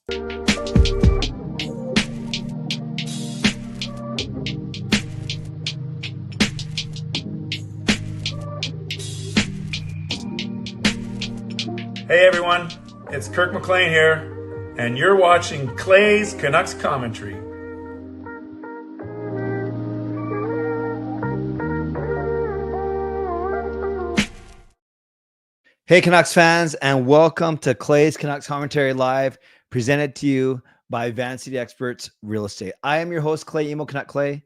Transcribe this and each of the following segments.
Hey everyone, it's Kirk McLean here, and you're watching Clay's Canucks Commentary. Hey Canucks fans, and welcome to Clay's Canucks Commentary Live, presented to you by Van City Experts Real Estate. I am your host, Clay Emo Canuck Clay,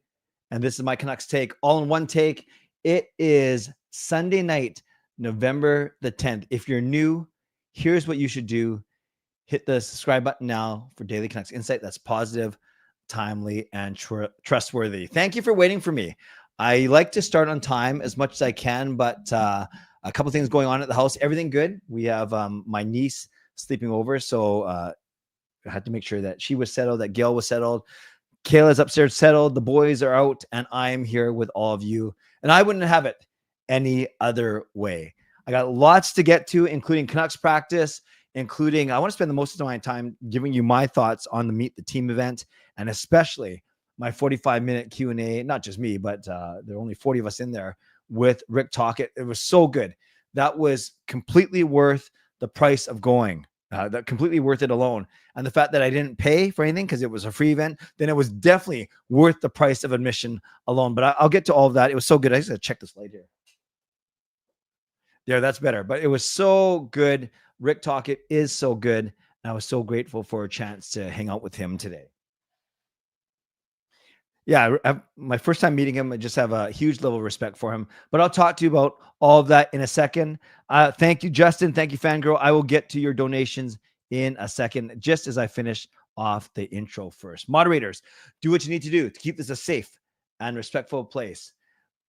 and this is my Canucks take, all in one take. It is Sunday night, November the 10th. If you're new, here's what you should do. Hit the subscribe button now for Daily Canucks Insight that's positive, timely, and trustworthy. Thank you for waiting for me. I like to start on time as much as I can, but a couple things going on at the house. Everything good. We have my niece sleeping over, so I had to make sure that she was settled, that Gail was settled. Kayla's upstairs settled. The boys are out, and I am here with all of you. And I wouldn't have it any other way. I got lots to get to, including Canucks practice, including I want to spend the most of my time giving you my thoughts on the Meet the Team event, and especially my 45-minute Q&A. Not just me, but there are only 40 of us in there with Rick Tocchet. It was so good. That was completely worth the price of going. That completely worth it alone. And the fact that I didn't pay for anything because it was a free event, then it was definitely worth the price of admission alone. But I'll get to all of that. It was so good. I just got to check this light here. There, that's better. But it was so good. Rick Tocchet is so good. And I was so grateful for a chance to hang out with him today. Yeah, my first time meeting him, I just have a huge level of respect for him. But I'll talk to you about all of that in a second. Thank you, Justin. Thank you, Fangirl. I will get to your donations in a second, just as I finish off the intro first. Moderators, do what you need to do to keep this a safe and respectful place.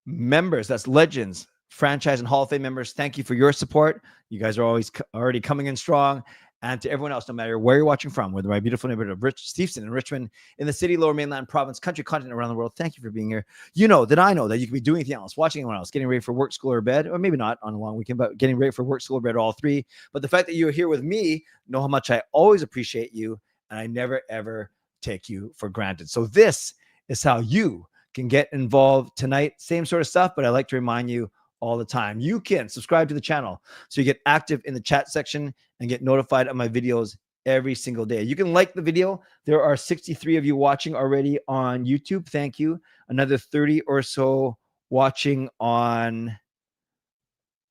Members, that's legends, franchise and Hall of Fame members, thank you for your support. You guys are always already coming in strong. And to everyone else, no matter where you're watching from, whether my beautiful neighborhood of Steveston and Richmond, in the city, Lower Mainland, province, country, continent, around the world, thank you for being here. You know that I know that you could be doing anything else, watching anyone else, getting ready for work, school, or bed, or maybe not on a long weekend, but getting ready for work, school, or bed, all three. But the fact that you're here with me, know how much I always appreciate you, and I never, ever take you for granted. So this is how you can get involved tonight. Same sort of stuff, but I like to remind you all the time. You can subscribe to the channel so you get active in the chat section and get notified of my videos every single day. You can like the video. There are 63 of you watching already on YouTube. Thank you. Another 30 or so watching on,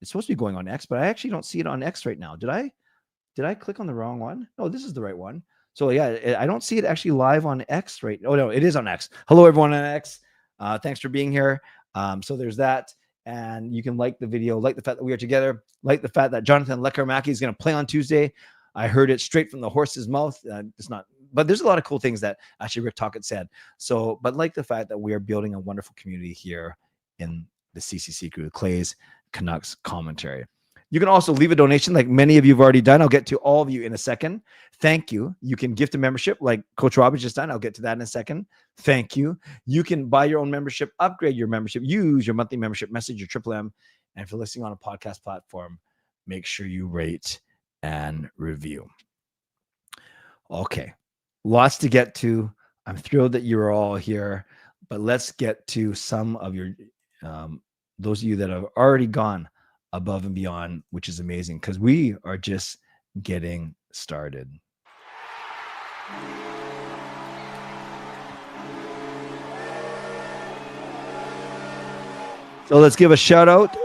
it's supposed to be going on X, but I actually don't see it on X right now. Did I click on the wrong one? No, this is the right one. So yeah, I don't see it actually live on X right. Oh no, it is on X. Hello everyone on X. Thanks for being here. So there's that. And you can like the video, like the fact that we are together, like the fact that Jonathan LEKKERIMAKI is going to play on Tuesday. I heard it straight from the horse's mouth. It's not, but there's a lot of cool things that actually Rick Tocchet said. So, but like the fact that we are building a wonderful community here in the CCC Crew, Clay's Canucks Commentary. You can also leave a donation like many of you have already done. I'll get to all of you in a second. Thank you. You can gift a membership like Coach Rob has just done. I'll get to that in a second. Thank you. You can buy your own membership, upgrade your membership, use your monthly membership, message your Triple M. And if you're listening on a podcast platform, make sure you rate and review. Okay. Lots to get to. I'm thrilled that you're all here, but let's get to some of your, those of you that have already gone above and beyond, which is amazing because we are just getting started. So let's give a shout out,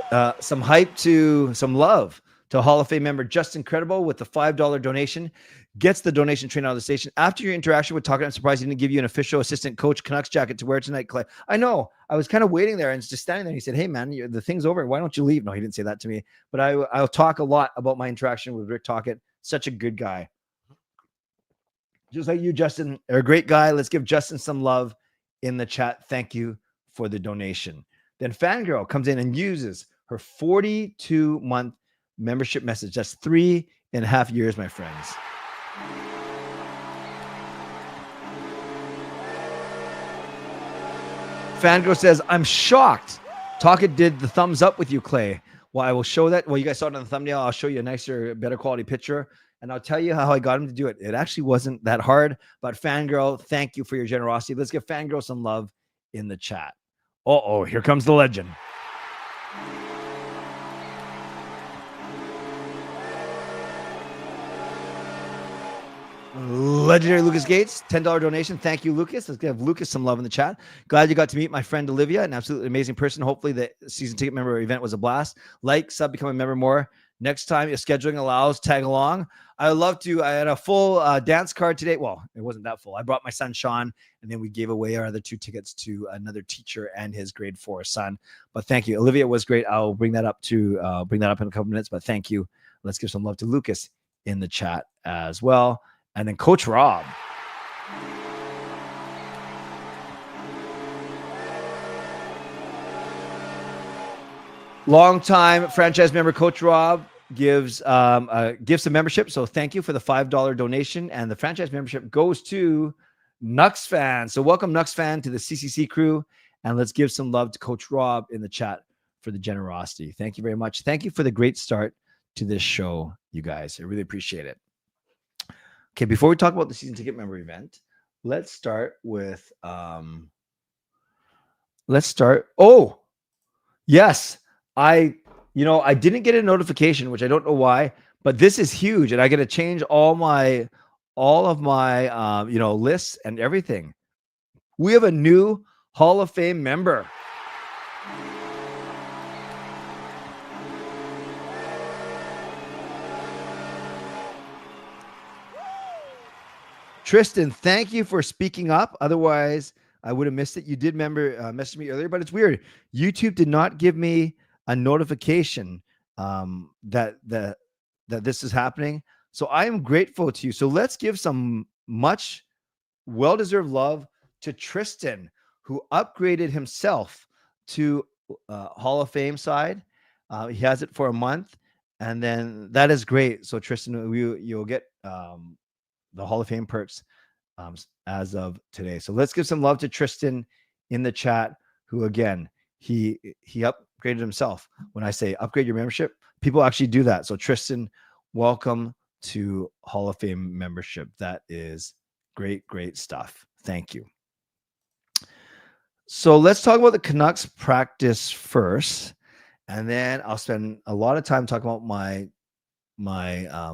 some hype to some love to Hall of Fame member Justin Credible with the $5 donation. Gets the donation train out of the station. After your interaction with Tocchet, I'm surprised he didn't give you an official assistant coach Canucks jacket to wear tonight, Clay. I know. I was kind of waiting there and just standing there. And he said, hey, man, the thing's over. Why don't you leave? No, he didn't say that to me. But I'll talk a lot about my interaction with Rick Tocchet. Such a good guy. Just like you, Justin. You're a great guy. Let's give Justin some love in the chat. Thank you for the donation. Then Fangirl comes in and uses her 42-month membership message. That's 3.5 years, my friends. Fangirl says, I'm shocked. Tocchet did the thumbs up with you, Clay. Well, I will show that. Well, you guys saw it on the thumbnail. I'll show you a nicer, better quality picture. And I'll tell you how I got him to do it. It actually wasn't that hard, but Fangirl, thank you for your generosity. Let's give Fangirl some love in the chat. Oh, here comes the legend. Legendary Lucas Gates, $10 donation. Thank you, Lucas. Let's give Lucas some love in the chat. Glad you got to meet my friend Olivia, an absolutely amazing person. Hopefully the season ticket member event was a blast. Like, sub, become a member more. Next time, if scheduling allows, tag along. I would love to. I had a full dance card today. Well, it wasn't that full. I brought my son, Sean, and then we gave away our other 2 tickets to another teacher and his grade 4 son. But thank you. Olivia was great. I'll bring that up in a couple minutes, but thank you. Let's give some love to Lucas in the chat as well. And then Coach Rob. Longtime franchise member Coach Rob gives gifts of membership. So thank you for the $5 donation. And the franchise membership goes to Nucks fan. So welcome Nucks fan to the CCC crew. And let's give some love to Coach Rob in the chat for the generosity. Thank you very much. Thank you for the great start to this show, you guys. I really appreciate it. Okay, before we talk about the season ticket member event, let's start with oh, yes. I didn't get a notification, which I don't know why, but this is huge, and I got to change all of my lists and everything. We have a new Hall of Fame member. Tristan, thank you for speaking up. Otherwise, I would have missed it. You did message me earlier, but it's weird. YouTube did not give me a notification that this is happening. So I am grateful to you. So let's give some much well-deserved love to Tristan, who upgraded himself to Hall of Fame side. He has it for a month, and then that is great. So Tristan, you'll get the Hall of Fame perks as of today. So let's give some love to Tristan in the chat, who again, he upgraded himself. When I say upgrade your membership, people actually do that. So Tristan, welcome to Hall of Fame membership. That is great, great stuff. Thank you. So let's talk about the Canucks practice first, and then I'll spend a lot of time talking about my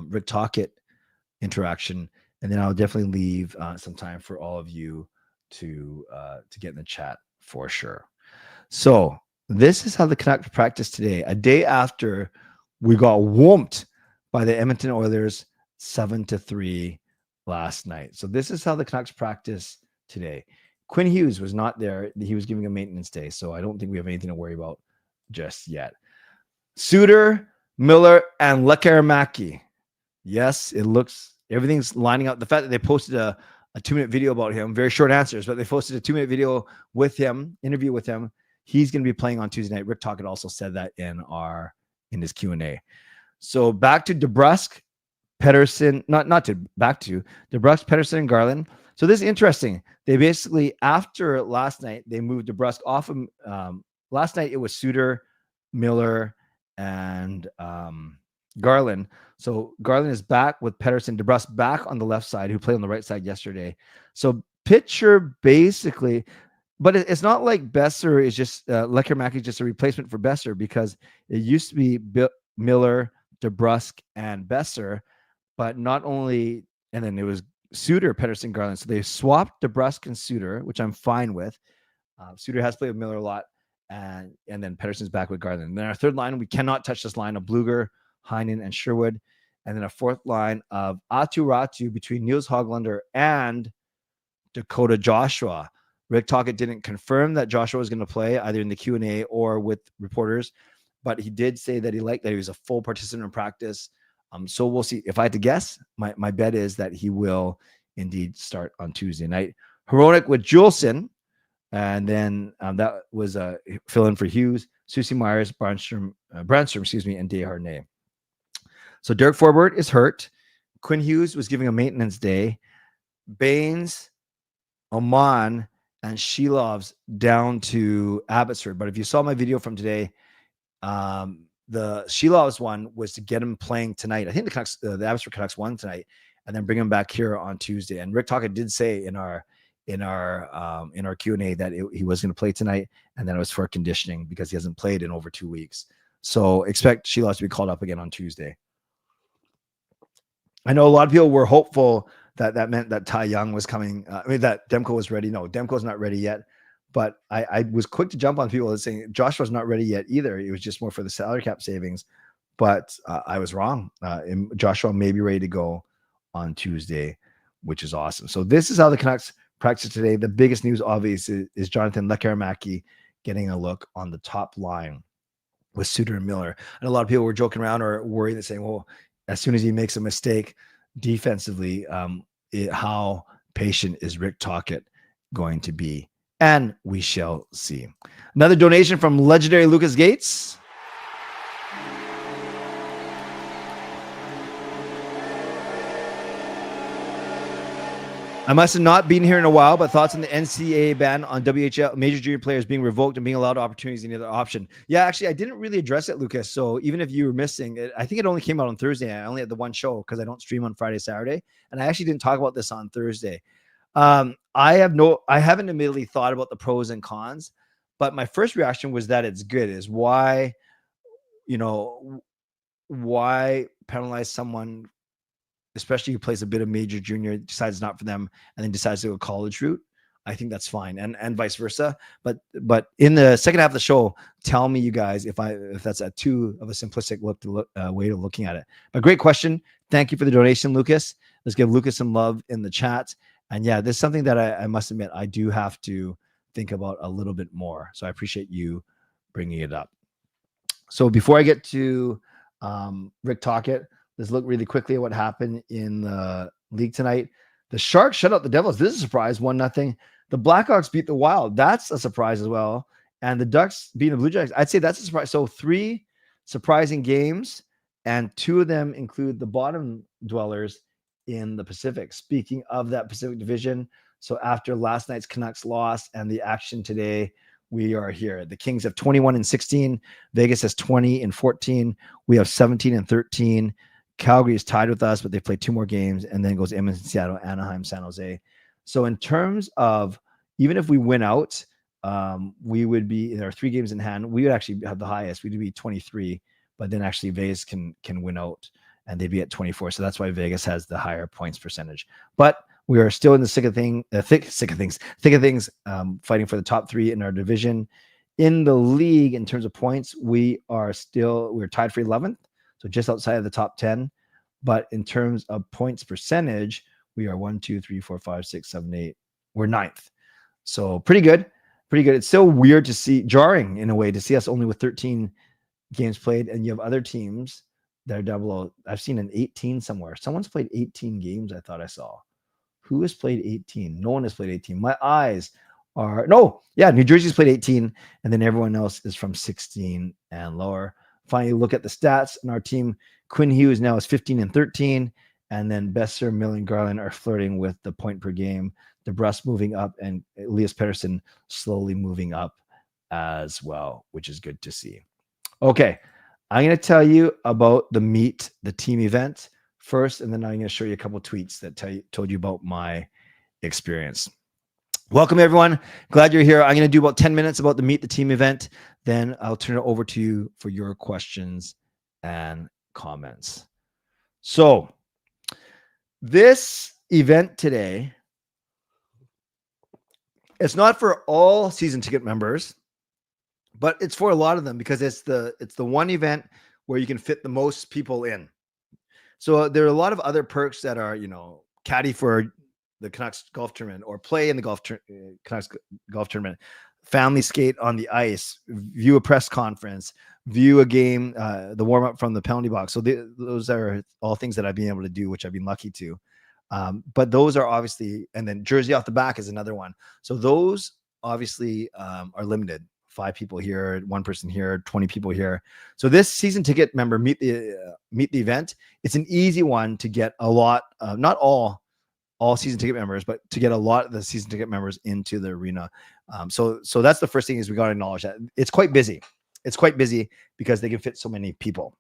Rick Tocchet interaction. And then I'll definitely leave some time for all of you to get in the chat for sure. So this is how the Canucks practiced today, a day after we got whooped by the Edmonton Oilers 7-3 last night. So this is how the Canucks practiced today. Quinn Hughes was not there. He was giving a maintenance day, so I don't think we have anything to worry about just yet. Suter, Miller, and LEKKERIMAKI. Yes, it looks... everything's lining up. The fact that they posted a 2-minute video about him, very short answers, but they posted a 2-minute video with him, interview with him. He's going to be playing on Tuesday night. Rick Tocchet also said that in his Q&A. So back to DeBrusk, Pettersson, DeBrusk, Pettersson, and Garland. So this is interesting. They basically, after last night, they moved DeBrusk off of, last night it was Suter, Miller, and Garland. So Garland is back with Pettersson, DeBrusk back on the left side, who played on the right side yesterday. So picture basically, but it's not like Besser is just LEKKERIMAKI is just a replacement for Besser, because it used to be Miller, DeBrusk, and Besser, but not only, and then it was Suter, Pettersson, Garland. So they swapped DeBrusk and Suter, which I'm fine with. Suter has played with Miller a lot, and then Pettersson's back with Garland. And then our third line, we cannot touch this line of Bluger, Heinen, and Sherwood. And then a fourth line of Atu Ratu between Niels Hoglander and Dakota Joshua. Rick Tocchet didn't confirm that Joshua was going to play either in the Q&A or with reporters, but he did say that he was a full participant in practice. So we'll see. If I had to guess, my bet is that he will indeed start on Tuesday night. Hronek with Juleson, and then that was a fill-in for Hughes, Susie Myers, Brandstrom, and Desharnais. So Derek Forbort is hurt. Quinn Hughes was giving a maintenance day. Baines, Oman, and Shilov's down to Abbotsford. But if you saw my video from today, the Shelov's one was to get him playing tonight. I think the Canucks, the Abbotsford Canucks won tonight, and then bring him back here on Tuesday. And Rick Tocchet did say in our Q&A that he was going to play tonight, and then it was for conditioning because he hasn't played in over 2 weeks. So expect Shelov's to be called up again on Tuesday. I know a lot of people were hopeful that meant that Ty Young was coming. That Demko was ready. No, Demko's not ready yet. But I was quick to jump on people saying Joshua's not ready yet either. It was just more for the salary cap savings. But I was wrong. Joshua may be ready to go on Tuesday, which is awesome. So this is how the Canucks practice today. The biggest news, obviously, is Jonathan LEKKERIMAKI getting a look on the top line with Suter and Miller. And a lot of people were joking around or worried and saying, well, as soon as he makes a mistake defensively, how patient is Rick Tocchet going to be? And we shall see. Another donation from legendary Lucas Gates. I must have not been here in a while, but thoughts on the NCAA ban on WHL major junior players being revoked and being allowed opportunities any other option? Yeah, actually, I didn't really address it, Lucas. So even if you were missing it, I think it only came out on Thursday. I only had the one show because I don't stream on Friday, Saturday. And I actually didn't talk about this on Thursday. I haven't immediately thought about the pros and cons, but my first reaction was that it's good. Is why penalize someone, especially who plays a bit of major junior, decides not for them, and then decides to go college route? I think that's fine, and vice versa. But in the second half of the show, tell me, you guys, if that's a too of a simplistic way of looking at it. But great question. Thank you for the donation, Lucas. Let's give Lucas some love in the chat. And yeah, this is something that I must admit I do have to think about a little bit more. So I appreciate you bringing it up. So before I get to Rick Tocchet, let's look really quickly at what happened in the league tonight. The Sharks shut out the Devils. This is a surprise, 1-0. The Blackhawks beat the Wild. That's a surprise as well. And the Ducks beat the Blue Jackets. I'd say that's a surprise. So 3 surprising games, and 2 of them include the bottom dwellers in the Pacific. Speaking of that Pacific Division, so after last night's Canucks loss and the action today, we are here. The Kings have 21-16. Vegas has 20-14. We have 17-13. Calgary is tied with us, but they play 2 more games, and then goes Edmonton, Seattle, Anaheim, San Jose. So in terms of, even if we win out, we would be in our 3 games in hand. We would actually have the highest. We'd be 23, but then actually Vegas can win out, and they'd be at 24. So that's why Vegas has the higher points percentage. But we are still in the thick of things, fighting for the top 3 in our division. In the league, in terms of points, we're tied for 11th. So just outside of the top 10. But in terms of points percentage, we are 1, 2, 3, 4, 5, 6, 7, 8. We're 9th. So pretty good. Pretty good. It's still weird to see, jarring in a way, to see us only with 13 games played. And you have other teams that are down below. I've seen an 18 somewhere. Someone's played 18 games, I thought I saw. Who has played 18? No one has played 18. My eyes are... No. Yeah, New Jersey's played 18. And then everyone else is from 16 and lower. Finally, look at the stats, and our team, Quinn Hughes now is 15-13, and then Besser, Mill, and Garland are flirting with the point per game. DeBrus moving up, and Elias Pettersson slowly moving up as well, which is good to see. Okay, I'm going to tell you about the Meet the Team event first, and then I'm going to show you a couple of tweets that told you about my experience. Welcome, everyone. Glad you're here. I'm going to do about 10 minutes about the Meet the Team event. Then I'll turn it over to you for your questions and comments. So this event today, it's not for all season ticket members, but it's for a lot of them because it's the one event where you can fit the most people in. So there are a lot of other perks that are, caddy for the Canucks golf tournament, or play in the Canucks golf tournament, family skate on the ice, view a press conference, view a game, the warm up from the penalty box. So those are all things that I've been able to do, which I've been lucky to. But those are obviously, and then jersey off the back is another one. So those obviously are limited. 5 people here, 1 person here, 20 people here. So this season ticket member meet the event. It's an easy one to get a lot, not all season ticket members, but to get a lot of the season ticket members into the arena. So that's the first thing, is we got to acknowledge that it's quite busy. it's quite busy because they can fit so many people.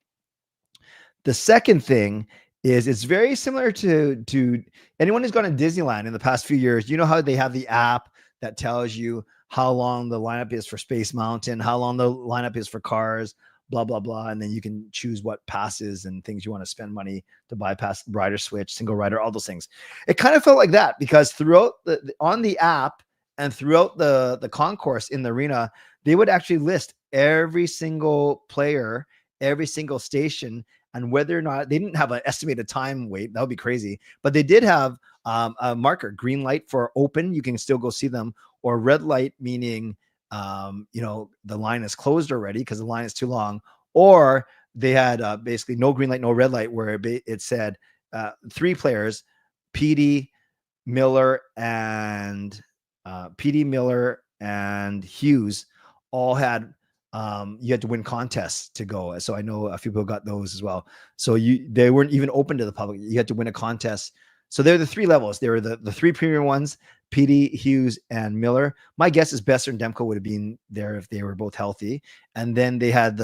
The second thing is it's very similar to anyone who's gone to Disneyland in the past few years. You know how they have the app that tells you how long the lineup is for Space Mountain, how long the lineup is for Cars, blah, blah, blah. And then you can choose what passes and things you want to spend money to bypass, rider switch, single rider, all those things. It kind of felt like that because throughout on the app and throughout the concourse in the arena, they would actually list every single player, every single station, and whether or not they didn't have an estimated time wait. That would be crazy. But they did have a marker, green light for open. You can still go see them, or red light, meaning, the line is closed already because the line is too long. Or they had basically no green light, no red light, where it said 3 players, PD, Miller, and Hughes all had you had to win contests to go. So I know a few people got those as well. So they weren't even open to the public. You had to win a contest. So they're the 3 levels. They were the 3 premium ones, PD, Hughes, and Miller. My guess is Besser and Demko would have been there if they were both healthy. And then they had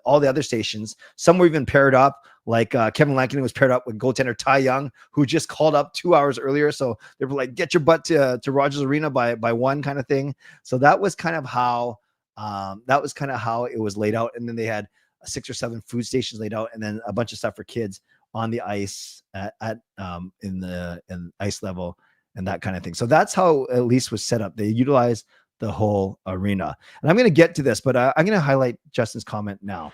all the other stations. Some were even paired up, like Kevin Lankinen was paired up with goaltender Ty Young, who just called up 2 hours earlier. So they were like, get your butt to Rogers Arena by 1 kind of thing. So that was kind of how it was laid out. And then they had 6 or 7 food stations laid out, and then a bunch of stuff for kids on the ice in ice level and that kind of thing. So that's how at least was set up. They utilized the whole arena. And I'm going to get to this, but I'm going to highlight Justin's comment now.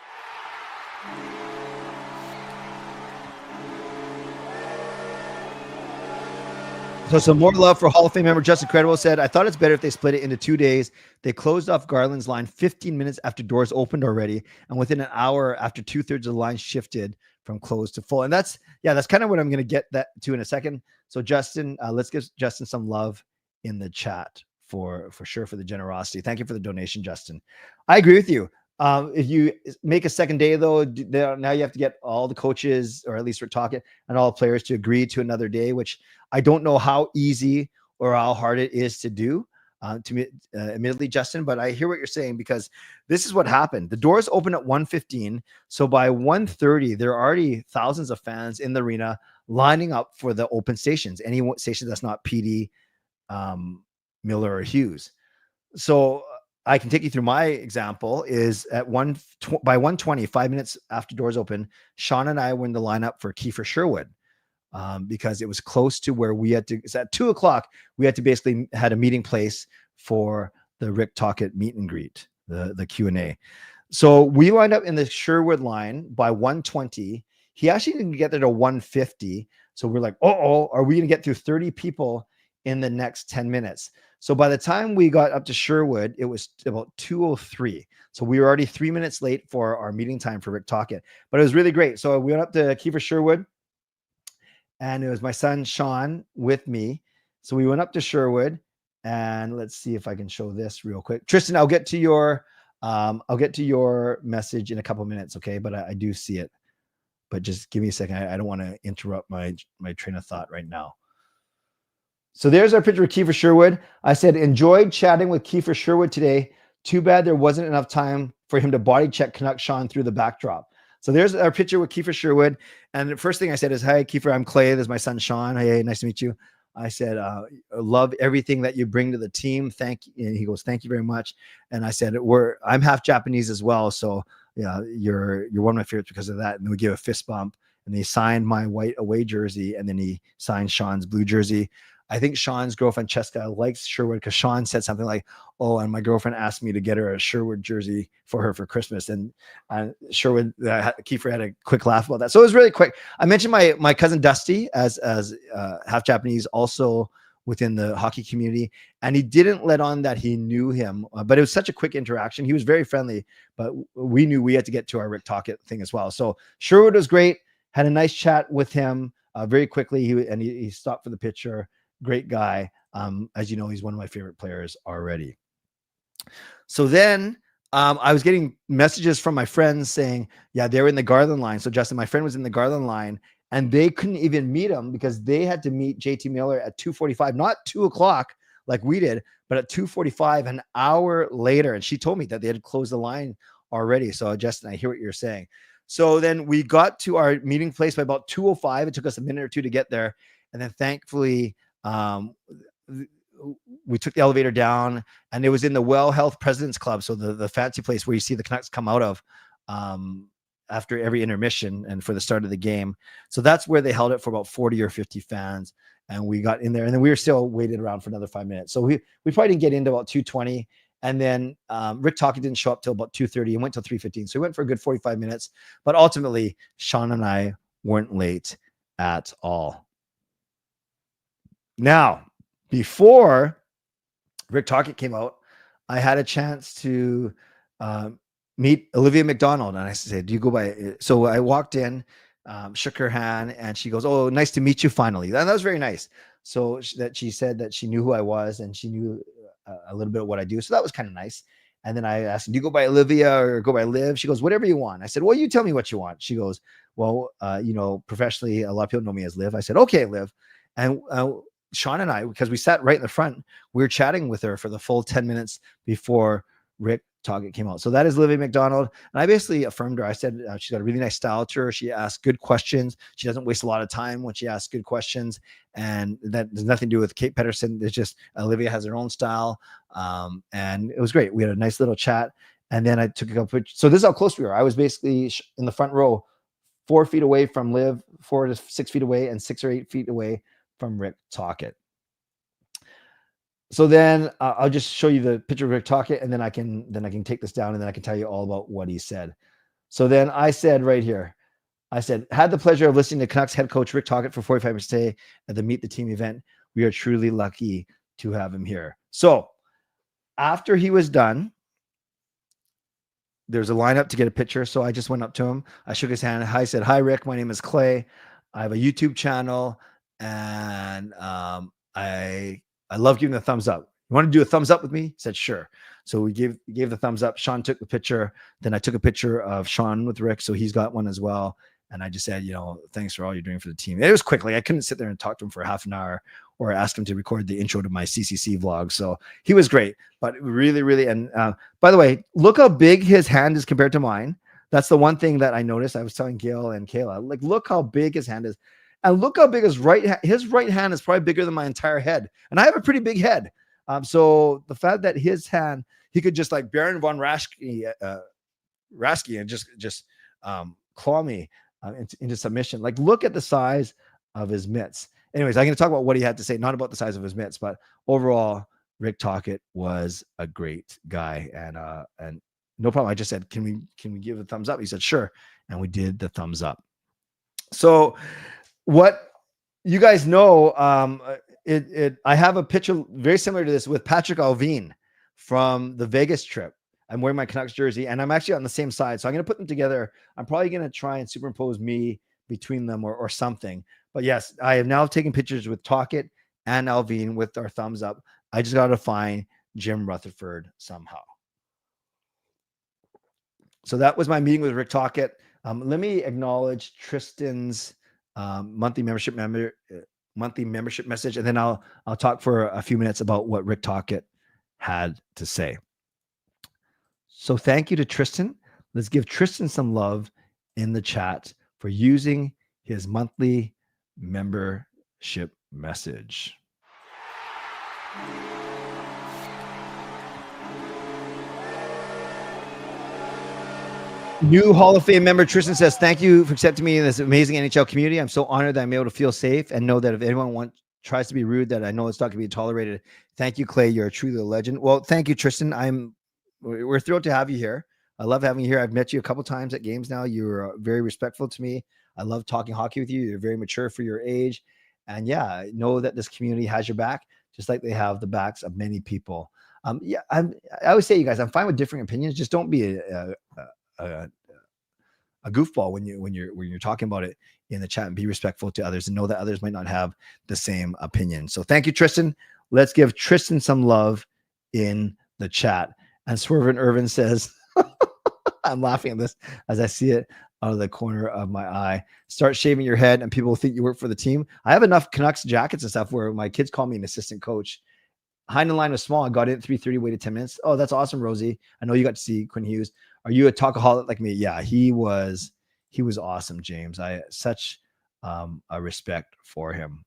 So some more love for Hall of Fame member Justin Credible said, I thought it's better if they split it into 2 days. They closed off Garland's line 15 minutes after doors opened already, and within an hour after 2/3 of the line shifted from closed to full. And that's kind of what I'm going to get that to in a second. So Justin, let's give Justin some love in the chat for sure, for the generosity. Thank you for the donation, Justin. I agree with you. If you make a second day, though, now you have to get all the coaches, or at least we're talking, and all the players to agree to another day, which I don't know how easy or how hard it is to do, admittedly, Justin, but I hear what you're saying, because this is what happened. The doors open at 1:15. So by 1:30, there are already thousands of fans in the arena lining up for the open stations, any station that's not PD, Miller, or Hughes. So I can take you through my example. Is at by 1:20, 5 minutes after doors open, Sean and I were in the lineup for Kiefer Sherwood, because it was close to where we had to. It's at 2:00. We had to basically had a meeting place for the Rick Tocchet meet and greet, the Q&A. So we lined up in the Sherwood line by 1:20. He actually didn't get there to 1:50. So we're like, are we going to get through 30 people in the next 10 minutes? So by the time we got up to Sherwood, it was about 2:03. So we were already 3 minutes late for our meeting time for Rick Tocchet, but it was really great. So we went up to Kiefer Sherwood, and it was my son, Sean, with me. So we went up to Sherwood, and let's see if I can show this real quick. Tristan, I'll get to your message in a couple of minutes. Okay. But I do see it, but just give me a second. I don't want to interrupt my train of thought right now. So there's our picture of Kiefer Sherwood. I said, enjoyed chatting with Kiefer Sherwood today. Too bad there wasn't enough time for him to body check Canuck Sean through the backdrop. So there's our picture with Kiefer Sherwood. And the first thing I said is, hi, Kiefer, I'm Clay. This is my son, Sean. Hey, nice to meet you. I said, I love everything that you bring to the team. Thank you. And he goes, thank you very much. And I said, I'm half Japanese as well. So yeah, you're one of my favorites because of that. And then we give a fist bump, and he signed my white away jersey. And then he signed Sean's blue jersey. I think Sean's girlfriend, Cheska, likes Sherwood because Sean said something like, oh, and my girlfriend asked me to get her a Sherwood jersey for her for Christmas. And Sherwood, Kiefer had a quick laugh about that. So it was really quick. I mentioned my cousin Dusty as half Japanese, also within the hockey community. And he didn't let on that he knew him, but it was such a quick interaction. He was very friendly, but we knew we had to get to our Rick Tocchet thing as well. So Sherwood was great. Had a nice chat with him very quickly. He stopped for the picture. Great guy. As you know, he's one of my favorite players already. So then I was getting messages from my friends saying, yeah, they're in the Garland line. So Justin, my friend, was in the Garland line, and they couldn't even meet him because they had to meet JT Miller at 2:45, not 2:00 like we did, but at 2:45, an hour later. And she told me that they had closed the line already. So Justin, I hear what you're saying. So then we got to our meeting place by about 2:05. It took us a minute or two to get there. And then thankfully, we took the elevator down, and it was in the Well Health President's Club. So the fancy place where you see the Canucks come out of after every intermission and for the start of the game. So that's where they held it for about 40 or 50 fans. And we got in there, and then we were still waiting around for another 5 minutes. So we probably didn't get into about 2:20. And then Rick Tocchet didn't show up till about 2:30 and went till 3:15. So we went for a good 45 minutes. But ultimately, Sean and I weren't late at all. Now, before Rick Tocchet came out, I had a chance to meet Olivia McDonald. And I said, do you go by? So I walked in, shook her hand, and she goes, oh, nice to meet you finally. And that was very nice. So that she said that she knew who I was, and she knew a little bit of what I do. So that was kind of nice. And then I asked, do you go by Olivia or go by Liv? She goes, whatever you want. I said, well, you tell me what you want. She goes, well, professionally, a lot of people know me as Liv. I said, okay, Liv. And Sean and I, because we sat right in the front, we were chatting with her for the full 10 minutes before Rick Tocchet came out. So that is Olivia McDonald. And I basically affirmed her. I said she's got a really nice style to her. She asks good questions. She doesn't waste a lot of time when she asks good questions. And that has nothing to do with Kate Pedersen. It's just Olivia has her own style. And it was great. We had a nice little chat. And then I took a couple pictures. So this is how close we were. I was basically in the front row, 4 feet away from Liv, 4 to 6 feet away, and 6 or 8 feet away from Rick Tocchet. So then I'll just show you the picture of Rick Tocchet, and then I can take this down, and then I can tell you all about what he said. So then I said right here, I said, had the pleasure of listening to Canucks head coach Rick Tocchet for 45 minutes today at the Meet the Team event. We are truly lucky to have him here. So after he was done, there's a lineup to get a picture. So I just went up to him. I shook his hand. I said, hi, Rick. My name is Clay. I have a YouTube channel, and I love giving the thumbs up. You want to do a thumbs up with me? He said, sure. So we gave the thumbs up. Sean took the picture. Then I took a picture of Sean with Rick. So he's got one as well. And I just said, thanks for all you're doing for the team. It was quick. Like I couldn't sit there and talk to him for half an hour or ask him to record the intro to my CCC vlog. So he was great, but really, really. And by the way, look how big his hand is compared to mine. That's the one thing that I noticed. I was telling Gail and Kayla, like, look how big his hand is. And look how big his right hand is probably bigger than my entire head. And I have a pretty big head. So the fact that his hand, he could just like Baron von Raschke and just claw me into submission. Like, look at the size of his mitts. Anyways, I'm going to talk about what he had to say, not about the size of his mitts, but overall, Rick Tocchet was a great guy. And no problem. I just said, can we give a thumbs up? He said, sure. And we did the thumbs up. So what you guys know, I have a picture very similar to this with Patrick Alvin from the Vegas trip. I'm wearing my Canucks jersey, and I'm actually on the same side. So I'm going to put them together. I'm probably going to try and superimpose me between them or something. But yes, I have now taken pictures with Tocchet and Alvin with our thumbs up. I just got to find Jim Rutherford somehow. So that was my meeting with Rick Tocchet. Let me acknowledge Tristan's monthly membership message, and then I'll talk for a few minutes about what Rick Tocchet had to say. So thank you to Tristan. Let's give Tristan some love in the chat for using his monthly membership message. New Hall of Fame member Tristan says, thank you for accepting me in this amazing NHL community. I'm so honored that I'm able to feel safe and know that if anyone tries to be rude, that I know it's not going to be tolerated. Thank you, Clay. You're truly a legend. Well, thank you, Tristan. We're thrilled to have you here. I love having you here. I've met you a couple times at games now. You're very respectful to me. I love talking hockey with you. You're very mature for your age. And yeah, I know that this community has your back, just like they have the backs of many people. I always say, you guys, I'm fine with differing opinions. Just don't be a goofball when you're talking about it in the chat, and be respectful to others and know that others might not have the same opinion. So thank you, Tristan. Let's give Tristan some love in the chat. And Swervin Irvin says, I'm laughing at this as I see it out of the corner of my eye. Start shaving your head and people will think you work for the team. I have enough Canucks jackets and stuff where my kids call me an assistant coach. Hind line was small. I got in at 3:30, waited 10 minutes. Oh, that's awesome, Rosie. I know you got to see Quinn Hughes. Are you a talkaholic like me? Yeah, he was awesome, James. I such a respect for him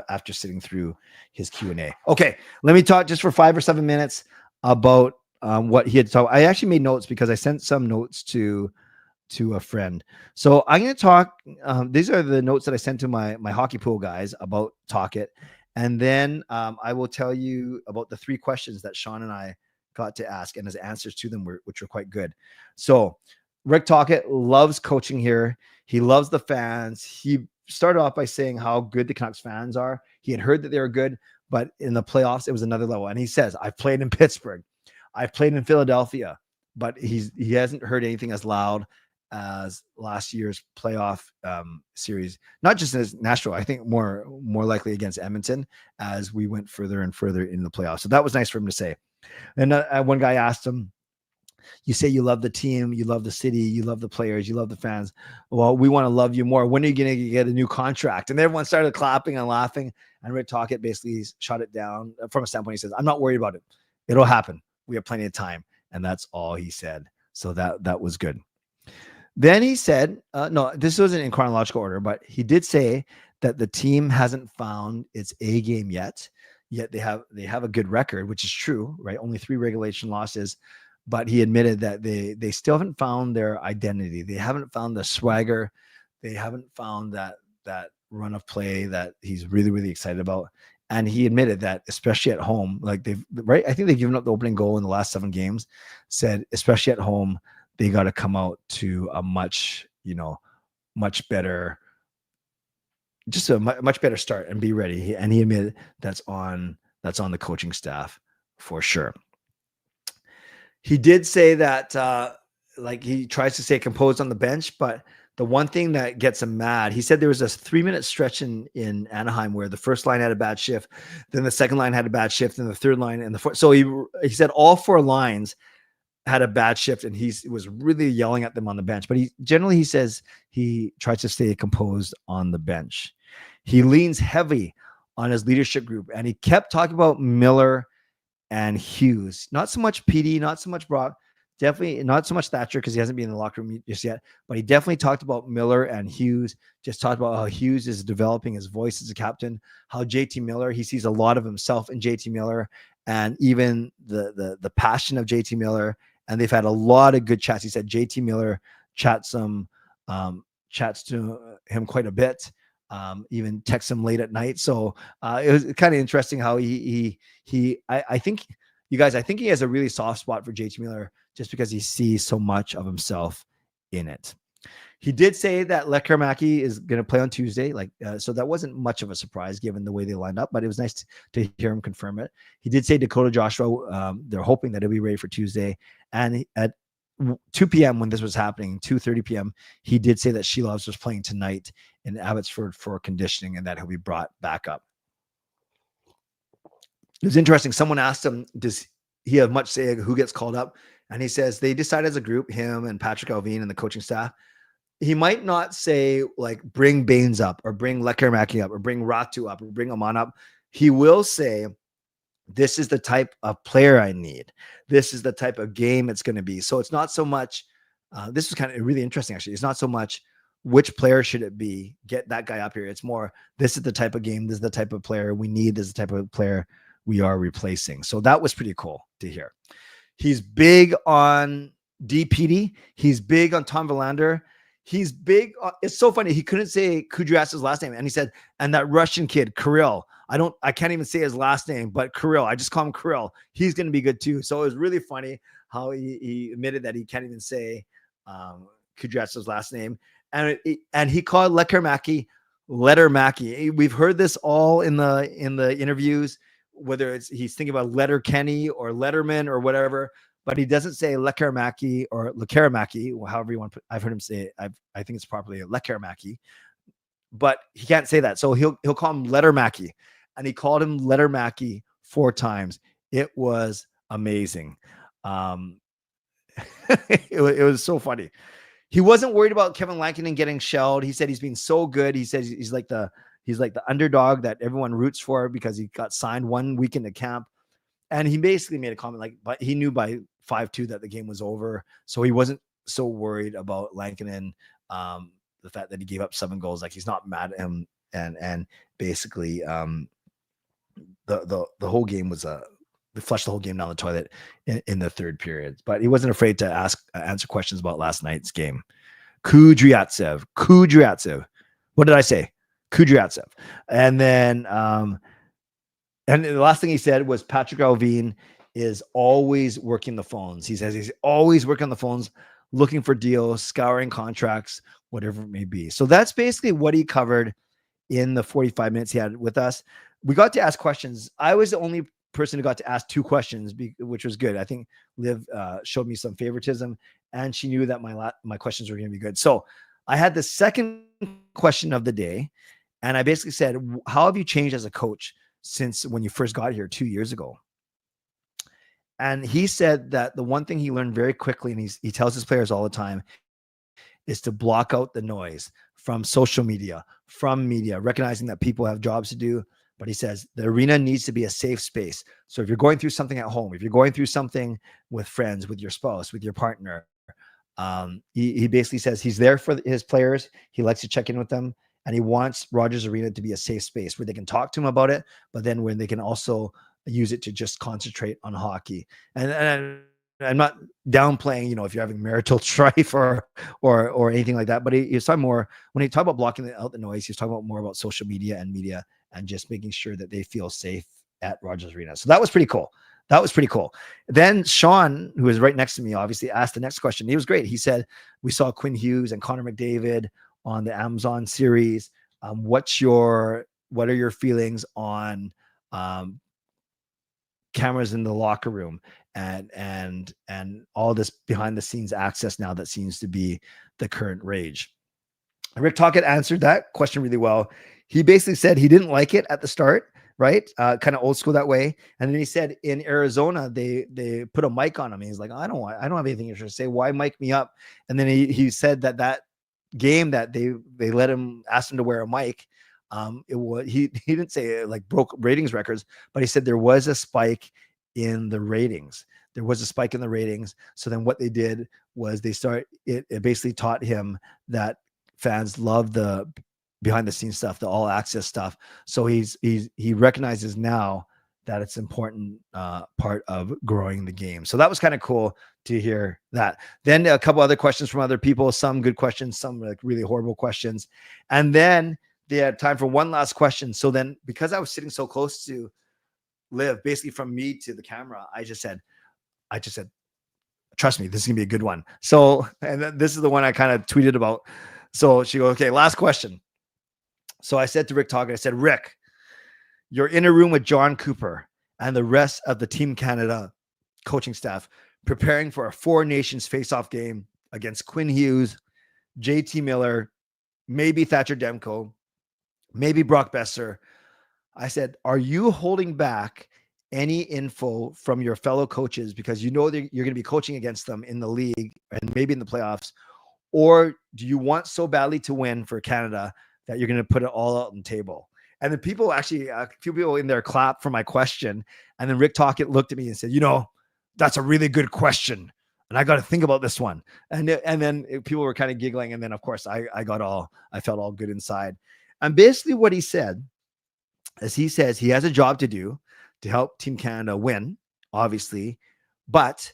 after sitting through his Q&A. Okay, let me talk just for 5 or 7 minutes about what he had talked. I actually made notes because I sent some notes to a friend. So I'm going to talk. These are the notes that I sent to my hockey pool guys about Tocchet. And then I will tell you about the 3 questions that Sean and I got to ask, and his answers to them which were quite good. So Rick Tocchet loves coaching here. He loves the fans. He started off by saying how good the Canucks fans are. He had heard that they were good, but in the playoffs, it was another level. And he says, I've played in Pittsburgh. I've played in Philadelphia, but he hasn't heard anything as loud as last year's playoff series, not just as Nashville, I think more likely against Edmonton as we went further and further in the playoffs. So that was nice for him to say. And one guy asked him, you say you love the team, you love the city, you love the players, you love the fans. Well, we want to love you more. When are you going to get a new contract? And everyone started clapping and laughing. And Rick Tocchet basically shot it down from a standpoint. He says, I'm not worried about it. It'll happen. We have plenty of time. And that's all he said. So that was good. Then he said, no, this wasn't in chronological order, but he did say that the team hasn't found its A game yet they have a good record, which is true, right? Only 3 regulation losses, but he admitted that they still haven't found their identity. They haven't found the swagger. They haven't found that run of play that he's really, really excited about. And he admitted that, especially at home, like I think they've given up the opening goal in the last 7 games, said, especially at home, they got to come out to a much better, just a much better start and be ready. And he admitted that's on the coaching staff for sure. He did say that, like he tries to stay composed on the bench, but the one thing that gets him mad, he said there was a 3-minute stretch in Anaheim where the first line had a bad shift, then the second line had a bad shift, and the third line and the fourth. So he said all 4 lines had a bad shift, and he was really yelling at them on the bench. But he says he tries to stay composed on the bench. He leans heavy on his leadership group, and he kept talking about Miller and Hughes. Not so much PD, not so much Brock, definitely not so much Thatcher because he hasn't been in the locker room just yet, but he definitely talked about Miller and Hughes, just talked about how Hughes is developing his voice as a captain, how JT Miller, he sees a lot of himself in JT Miller, and even the passion of JT Miller. And they've had a lot of good chats. He said JT Miller chats to him quite a bit, even texts him late at night. So it was kind of interesting how I think, you guys, I think he has a really soft spot for JT Miller just because he sees so much of himself in it. He did say that LEKKERIMAKI is going to play on Tuesday. So that wasn't much of a surprise given the way they lined up, but it was nice to hear him confirm it. He did say Dakota Joshua, they're hoping that he'll be ready for Tuesday. And at 2 p.m. when this was happening, 2:30 p.m., he did say that Sheloves was playing tonight in Abbotsford for conditioning and that he'll be brought back up. It was interesting. Someone asked him, does he have much say who gets called up? And he says they decide as a group, him and Patrick Alvin and the coaching staff. He might not say like bring Baines up or bring LEKKERIMAKI up or bring Ratu up or bring Aman up. He will say, this is the type of player I need. This is the type of game it's going to be. So it's not so much, this was kind of really interesting actually. It's not so much which player should it be, get that guy up here. It's more, this is the type of game, this is the type of player we need, this is the type of player we are replacing. So that was pretty cool to hear. He's big on DPD. He's big on Tom Verlander. He's big. It's so funny. He couldn't say Kudras's last name. And he said, and that Russian kid, Kirill. I can't even say his last name, but Kirill. I just call him Kirill. He's going to be good too. So it was really funny how he admitted that he can't even say Kudras's last name. And he called LEKKERIMAKI Lettermaki. We've heard this all in the interviews, whether he's thinking about Letterkenny or Letterman or whatever. But he doesn't say LEKKERIMAKI or LEKKERIMAKI, however you want to put, I've heard him say it. I think it's properly LEKKERIMAKI, but he can't say that. So he'll call him Lettermaki, and he called him Lettermaki 4 times. It was amazing. It was so funny. He wasn't worried about Kevin Lankinen getting shelled. He said he's been so good. He says he's like the underdog that everyone roots for because he got signed 1 week into camp. And he basically made a comment but he knew by 5-2 that the game was over. So he wasn't so worried about Lankinen, the fact that he gave up 7 goals. Like, he's not mad at him. And basically, the whole game was they flushed the whole game down the toilet in the third period. But he wasn't afraid to answer questions about last night's game. Kudryavtsev. What did I say? Kudryavtsev. And then, and the last thing he said was Patrick Alvin is always working the phones. He says he's always working on the phones, looking for deals, scouring contracts, whatever it may be. So that's basically what he covered in the 45 minutes he had with us. We got to ask questions. I was the only person who got to ask 2 questions, which was good. I think Liv showed me some favoritism, and she knew that my questions were going to be good. So I had the second question of the day, and I basically said, how have you changed as a coach since when you first got here 2 years ago? And he said that the one thing he learned very quickly, and he tells his players all the time, is to block out the noise from social media, from media, recognizing that people have jobs to do. But he says the arena needs to be a safe space. So if you're going through something at home, if you're going through something with friends, with your spouse, with your partner, he basically says he's there for his players. He likes to check in with them, and he wants Rogers Arena to be a safe space where they can talk to him about it, but then when they can also use it to just concentrate on hockey. And I'm not downplaying, if you're having marital strife or anything like that, but he's talking more, when he talked about blocking out the noise, he's talking about more about social media and just making sure that they feel safe at Rogers Arena. So that was pretty cool. Then Sean, who was right next to me, obviously asked the next question. He was great. He said, we saw Quinn Hughes and Connor McDavid on the Amazon series. What are your feelings on cameras in the locker room and all this behind the scenes access now that seems to be the current rage? Rick Tocchet answered that question really well. He basically said he didn't like it at the start, right? Kind of old school that way. And then he said in Arizona, they put a mic on him. He's like, I don't have anything to say. Why mic me up? And then he said that game that they asked him to wear a mic. He didn't say it like broke ratings records, but he said there was a spike in the ratings. So then what they did was it basically taught him that fans love the behind the scenes stuff, the all access stuff. So he recognizes now that it's important part of growing the game. So that was kind of cool to hear that. Then a couple other questions from other people, some good questions, some like really horrible questions. And then they had time for one last question. So then, because I was sitting so close to Liv, basically from me to the camera, I just said, trust me, this is gonna be a good one. So, and then this is the one I kind of tweeted about. So she goes, okay, last question. So I said to Rick Tocchet, I said, Rick, you're in a room with John Cooper and the rest of the Team Canada coaching staff preparing for a 4 Nations Faceoff game against Quinn Hughes, JT Miller, maybe Thatcher Demko, maybe Brock Besser. I said, are you holding back any info from your fellow coaches because you know that you're going to be coaching against them in the league and maybe in the playoffs? Or do you want so badly to win for Canada that you're going to put it all out on the table? And then people actually, a few people in there clapped for my question. And then Rick Tocchet looked at me and said, that's a really good question. And I got to think about this one. And then people were kind of giggling. And then of course I felt all good inside. And basically what he said is he says he has a job to do to help Team Canada win, obviously. But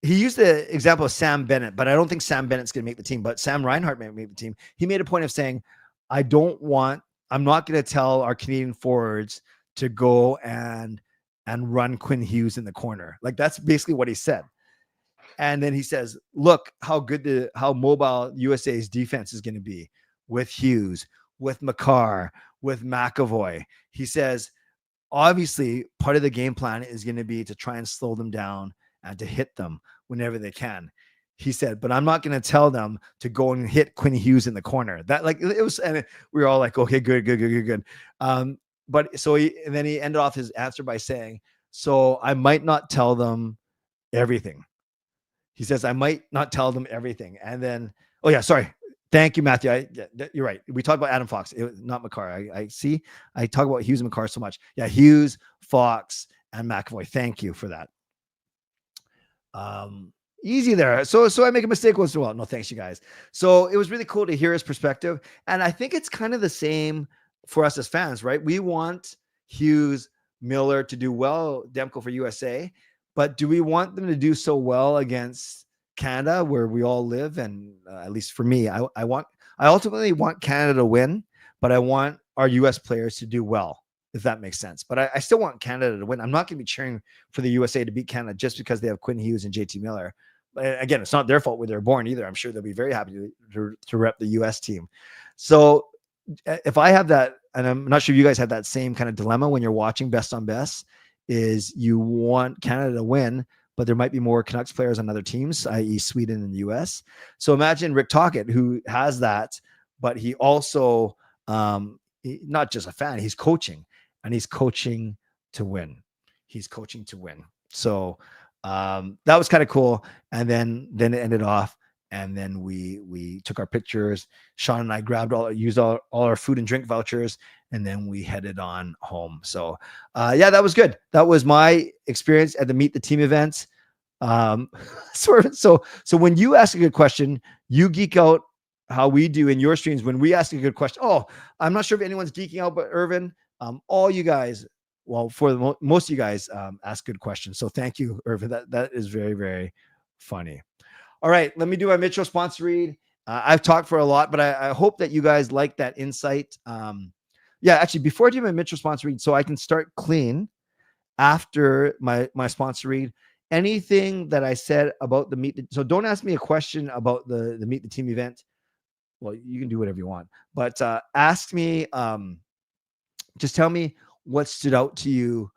he used the example of Sam Bennett, but I don't think Sam Bennett's going to make the team, but Sam Reinhart may make the team. He made a point of saying, I'm not going to tell our Canadian forwards to go and run Quinn Hughes in the corner. Like, that's basically what he said. And then he says, look how mobile USA's defense is going to be with Hughes, with Makar, with McAvoy. He says, obviously part of the game plan is going to be to try and slow them down and to hit them whenever they can. He said, but I'm not going to tell them to go and hit Quinn Hughes in the corner. That, like, it was, and we were all like, okay, good. But so and then he ended off his answer by saying, so I might not tell them everything. He says, I might not tell them everything. And then, oh yeah, sorry. Thank you, Matthew. You're right. We talked about Adam Fox, not Makar. I talk about Hughes and Makar so much. Yeah, Hughes, Fox, and McAvoy. Thank you for that. Easy there. So I make a mistake once in a while. No, thanks, you guys. So it was really cool to hear his perspective. And I think it's kind of the same for us as fans, right? We want Hughes, Miller to do well, Demko for USA, but do we want them to do so well against Canada, where we all live? And at least for me, I ultimately want Canada to win, but I want our US players to do well, if that makes sense. But I still want Canada to win. I'm not going to be cheering for the USA to beat Canada just because they have Quinn Hughes and JT Miller. Again, it's not their fault where they're born either. I'm sure they'll be very happy to rep the US team. So if I have that, and I'm not sure if you guys had that same kind of dilemma when you're watching Best on Best, is you want Canada to win, but there might be more Canucks players on other teams, i.e. Sweden and the US. So imagine Rick Tocchet, who has that, but he also, not just a fan, he's coaching, and he's coaching to win. He's coaching to win. So that was kind of cool. And then it ended off, and then we took our pictures. Sean and I used all our food and drink vouchers, and then we headed on home. So yeah, that was good. That was my experience at the Meet the Team event. So when you ask a good question, you geek out how we do in your streams. When we ask a good question, oh, I'm not sure if anyone's geeking out, but Irvin, all you guys, well, for most of you guys, ask good questions. So thank you, Irvin. That is very, very funny. All right, let me do my Mitchell sponsor read. I've talked for a lot, but I hope that you guys like that insight. Yeah, actually, before I do my Mitchell sponsor read, so I can start clean after my sponsor read, anything that I said about the Meet the, so don't ask me a question about the Meet the Team event. Well, you can do whatever you want, but ask me, just tell me what stood out to you.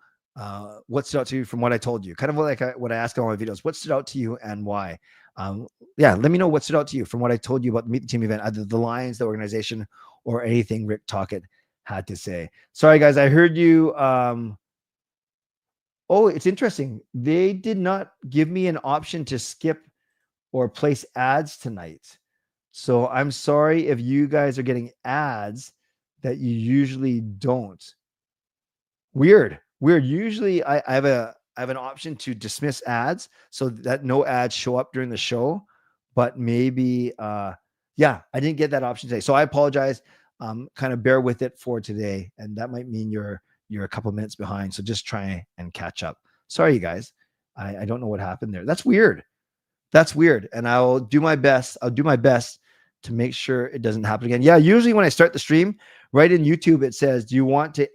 What stood out to you from what I told you? Kind of like what I ask in all my videos. What stood out to you and why? Yeah, let me know what stood out to you from what I told you about the Meet the Team event, either the Lions, the organization, or anything Rick Tocchet had to say. Sorry, guys, I heard you. Oh, it's interesting. They did not give me an option to skip or place ads tonight. So I'm sorry if you guys are getting ads that you usually don't. Weird. Usually I have an option to dismiss ads so that no ads show up during the show, but maybe yeah, I didn't get that option today. So I apologize. Kind of bear with it for today, and that might mean you're a couple minutes behind. So just try and catch up. Sorry, you guys. I don't know what happened there. That's weird. And I'll do my best. To make sure it doesn't happen again. Yeah, usually when I start the stream, right in YouTube, it says, do you want to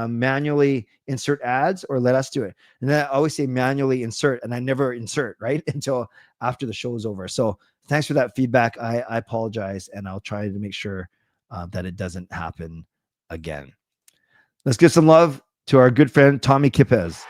manually insert ads or let us do it? And then I always say manually insert, and I never insert, right? Until after the show is over. So thanks for that feedback. I apologize, and I'll try to make sure that it doesn't happen again. Let's give some love to our good friend, Tommy Kipez.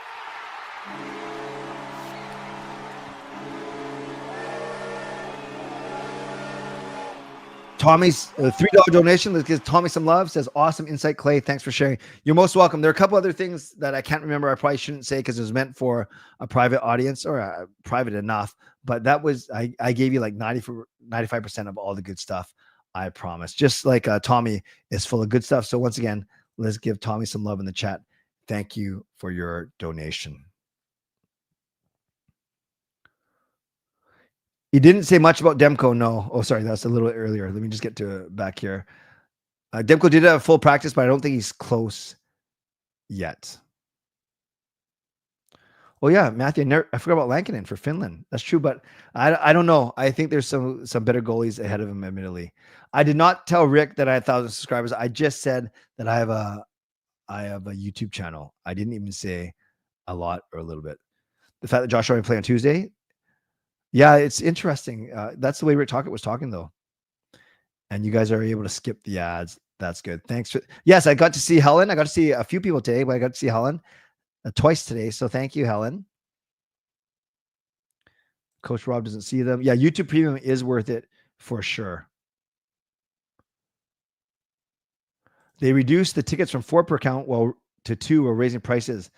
Tommy's $3 donation. Let's give Tommy some love. Says, awesome insight, Clay. Thanks for sharing. You're most welcome. There are a couple other things that I can't remember. I probably shouldn't say because it was meant for a private audience, or private enough. But that was, I gave you like 95% of all the good stuff. I promise. Just like Tommy is full of good stuff. So once again, let's give Tommy some love in the chat. Thank you for your donation. He didn't say much about Demko. No. Oh, sorry. That's a little earlier. Let me just get to back here. Demko did have full practice, but I don't think he's close yet. Oh yeah, Matthew. I forgot about Lankinen for Finland. That's true, but I don't know. I think there's some better goalies ahead of him. Admittedly, I did not tell Rick that I had 1,000 subscribers. I just said that I have a YouTube channel. I didn't even say a lot or a little bit. The fact that Josh already play on Tuesday. Yeah, it's interesting. That's the way Rick Tocchet was talking, though. And you guys are able to skip the ads. That's good. Thanks. Yes, I got to see Helen. I got to see a few people today, but I got to see Helen twice today. So thank you, Helen. Coach Rob doesn't see them. Yeah, YouTube Premium is worth it for sure. They reduced the tickets from 4 per account to 2 while raising prices.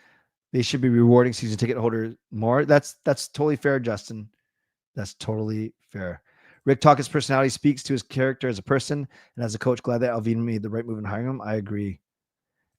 They should be rewarding season ticket holders more. That's totally fair, Justin. That's totally fair. Rick Tocchet's personality speaks to his character as a person, and as a coach, glad that Alvin made the right move in hiring him. I agree.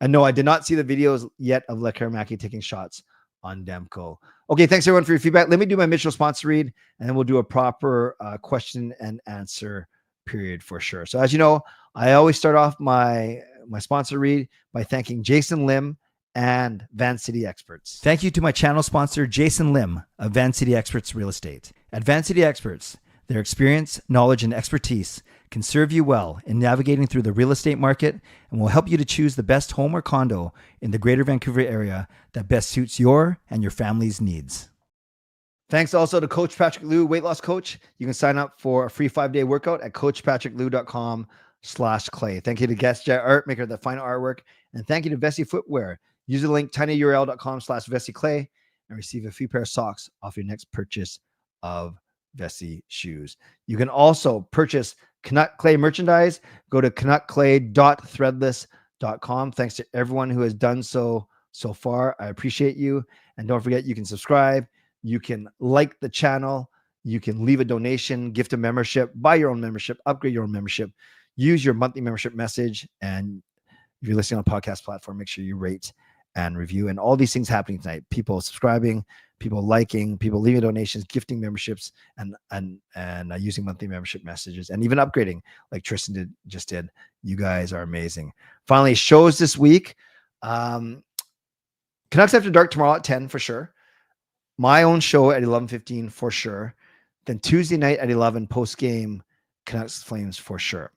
And no, I did not see the videos yet of LEKKERIMAKI taking shots. on Demko. Okay, thanks everyone for your feedback. Let me do my Mitchell sponsor read, and then we'll do a proper question and answer period for sure. So as you know, I always start off my sponsor read by thanking Jason Lim and Van City Experts. Thank you to my channel sponsor, Jason Lim of Van City Experts Real Estate. At Van City Experts, their experience, knowledge, and expertise can serve you well in navigating through the real estate market and will help you to choose the best home or condo in the Greater Vancouver area that best suits your and your family's needs. Thanks also to Coach Patrick Liu, weight loss coach. You can sign up for a free 5-day workout at coachpatrickliu.com/clay. Thank you to Guest Jet Art, maker of the fine artwork. And thank you to Vessi Footwear. Use the link tinyurl.com/VessiClay and receive a free pair of socks off your next purchase of Vessi shoes. You can also purchase Canuck Clay merchandise. Go to canuckclay.threadless.com. Thanks to everyone who has done so far. I appreciate you. And don't forget, you can subscribe. You can like the channel. You can leave a donation, gift a membership, buy your own membership, upgrade your own membership, use your monthly membership message. And if you're listening on a podcast platform, make sure you rate and review. And all these things happening tonight. People subscribing, people liking, people leaving donations, gifting memberships, and using monthly membership messages, and even upgrading like Tristan just did. You guys are amazing. Finally, shows this week. Canucks After Dark tomorrow at 10 for sure. My own show at 11:15 for sure. Then Tuesday night at 11, post-game Canucks Flames for sure.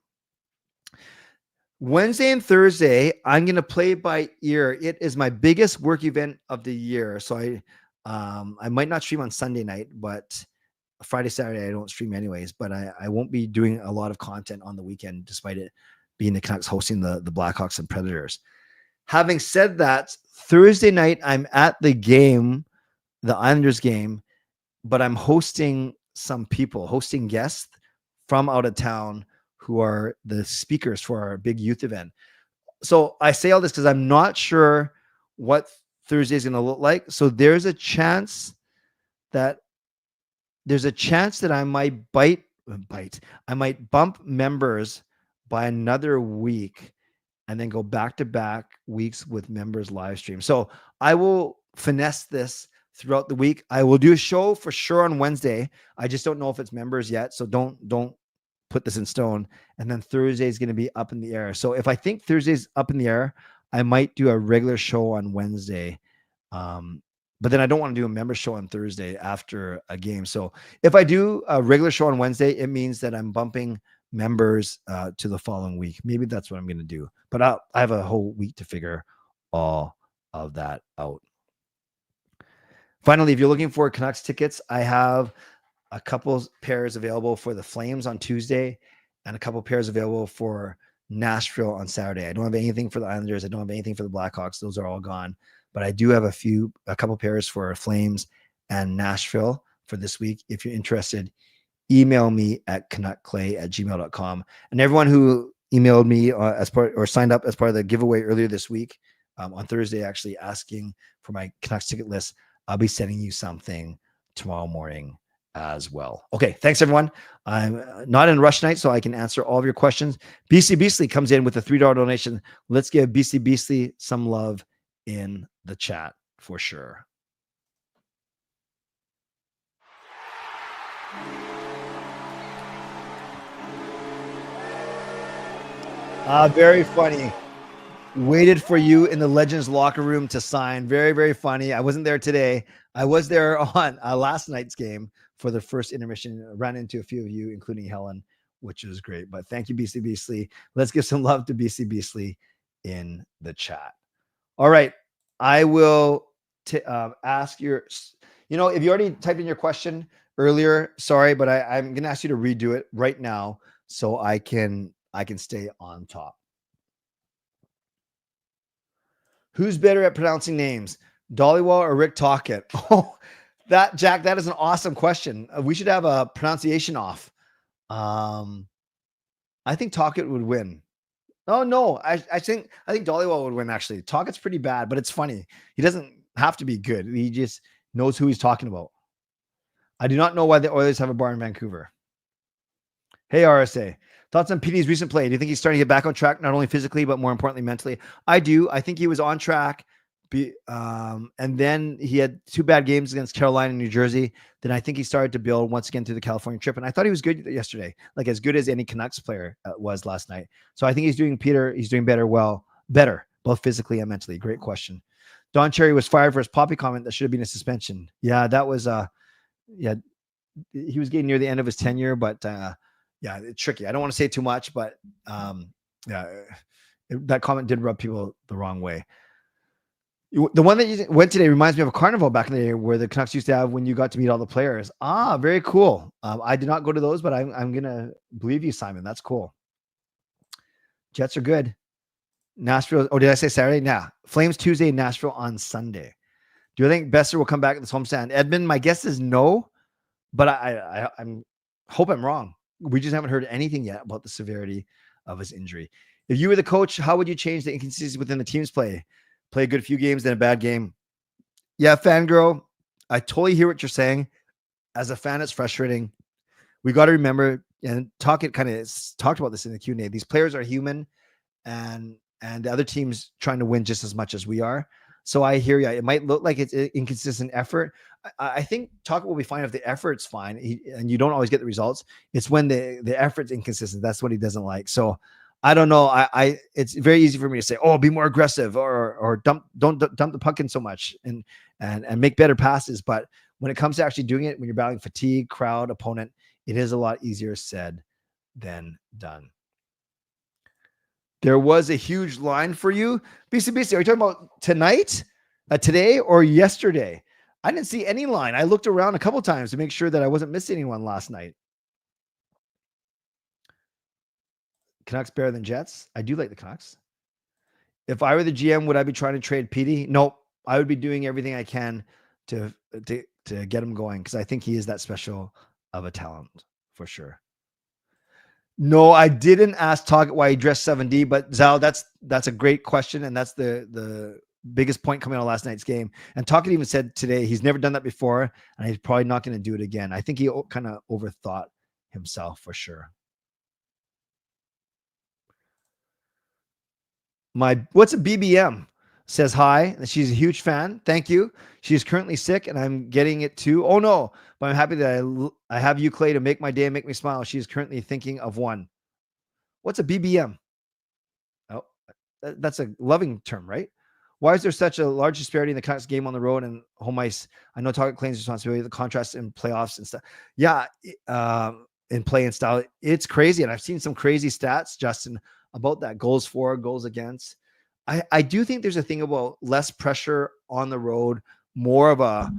Wednesday and Thursday, I'm going to play by ear. It is my biggest work event of the year. So I might not stream on Sunday night, but Friday, Saturday, I don't stream anyways, but I won't be doing a lot of content on the weekend, despite it being the Canucks hosting the Blackhawks and Predators. Having said that, Thursday night, I'm at the game, the Islanders game, but I'm hosting guests from out of town who are the speakers for our big youth event. So I say all this because I'm not sure what Thursday is going to look like. So there's a chance that I might I might bump members by another week and then go back-to-back weeks with members live stream. So I will finesse this throughout the week. I will do a show for sure on Wednesday. I just don't know if it's members yet. So don't put this in stone. And then Thursday is going to be up in the air. So if I think Thursday's up in the air, I might do a regular show on Wednesday. But then I don't want to do a member show on Thursday after a game. So if I do a regular show on Wednesday, it means that I'm bumping members to the following week. Maybe that's what I'm going to do. But I have a whole week to figure all of that out. Finally, if you're looking for Canucks tickets, I have a couple pairs available for the Flames on Tuesday and a couple pairs available for Nashville on Saturday. I don't have anything for the Islanders. I don't have anything for the Blackhawks. Those are all gone. But I do have a couple pairs for Flames and Nashville for this week. If you're interested, email me at canuckclay@gmail.com. And everyone who emailed me signed up as part of the giveaway earlier this week, on Thursday, actually asking for my Canucks ticket list, I'll be sending you something tomorrow morning as well. Okay, thanks everyone. I'm not in a rush tonight, so I can answer all of your questions. BC Beasley comes in with a $3 donation. Let's give BC Beasley some love in the chat for sure. Very funny. Waited for you in the Legends locker room to sign. Very, very funny. I wasn't there today. I was there on last night's game for the first intermission. I ran into a few of you, including Helen, which was great. But thank you, BC Beasley. Let's give some love to BC Beasley in the chat. All right. I will ask if you already typed in your question earlier, sorry, but I'm going to ask you to redo it right now so I can stay on top. Who's better at pronouncing names, Dhaliwal or Rick Tocchet? Oh, Jack, that is an awesome question. We should have a pronunciation off. I think Tocchet would win. Oh no, I think Dhaliwal would win actually. Tocchet's pretty bad, but it's funny. He doesn't have to be good. He just knows who he's talking about. I do not know why the Oilers have a bar in Vancouver. Hey RSA. Thoughts on PD's recent play? Do you think he's starting to get back on track, not only physically, but more importantly, mentally? I do. I think he was on track And then he had 2 bad games against Carolina and New Jersey. Then I think he started to build once again through the California trip. And I thought he was good yesterday, like as good as any Canucks player was last night. So I think he's doing better, both physically and mentally. Great question. Don Cherry was fired for his Poppy comment that should have been a suspension. Yeah, that was, he was getting near the end of his tenure, but yeah, it's tricky. I don't want to say too much, but that comment did rub people the wrong way. The one that you went today reminds me of a carnival back in the day where the Canucks used to have when you got to meet all the players. Very cool. I did not go to those, but I'm going to believe you, Simon. That's cool. Jets are good. Nashville. Oh, did I say Saturday? Nah. Flames Tuesday, Nashville on Sunday. Do you think Besser will come back at this homestand? Edmund, my guess is no, but I'm hope I'm wrong. We just haven't heard anything yet about the severity of his injury. If you were the coach, how would you change the inconsistency within the team's play? Play a good few games, then a bad game. Yeah, Fangirl, I totally hear what you're saying. As a fan, it's frustrating. We got to remember, and talked about this in the Q&A. These players are human, and the other team's trying to win just as much as we are. So I hear you. It might look like it's an inconsistent effort. I think Tocchet will be fine if the effort's fine, and you don't always get the results. It's when the effort's inconsistent. That's what he doesn't like. So I don't know. It's very easy for me to say, "Oh, be more aggressive," or don't dump the puck in so much, and make better passes. But when it comes to actually doing it, when you're battling fatigue, crowd, opponent, it is a lot easier said than done. There was a huge line for you. BCBC, are you talking about tonight, today, or yesterday? I didn't see any line. I looked around a couple times to make sure that I wasn't missing anyone last night. Canucks better than Jets? I do like the Canucks. If I were the GM, would I be trying to trade Petey? Nope. I would be doing everything I can to get him going because I think he is that special of a talent for sure. No, I didn't ask Tocchet why he dressed 7D, but Zao, that's a great question, and that's the biggest point coming out of last night's game. And Tocchet even said today he's never done that before, and he's probably not going to do it again. I think he kind of overthought himself for sure. What's a BBM? Says hi. She's a huge fan. Thank you. She's currently sick, and I'm getting it too. Oh no, but I'm happy that I have you, Clay, to make my day and make me smile. She is currently thinking of one. What's a BBM? Oh, that's a loving term, right? Why is there such a large disparity in the Canucks game on the road and home ice? I know Tocchet claims responsibility, the contrast in playoffs and stuff. Yeah, in play and style, it's crazy, and I've seen some crazy stats, Justin, about that. Goals for, goals against. I do think there's a thing about less pressure on the road, more of a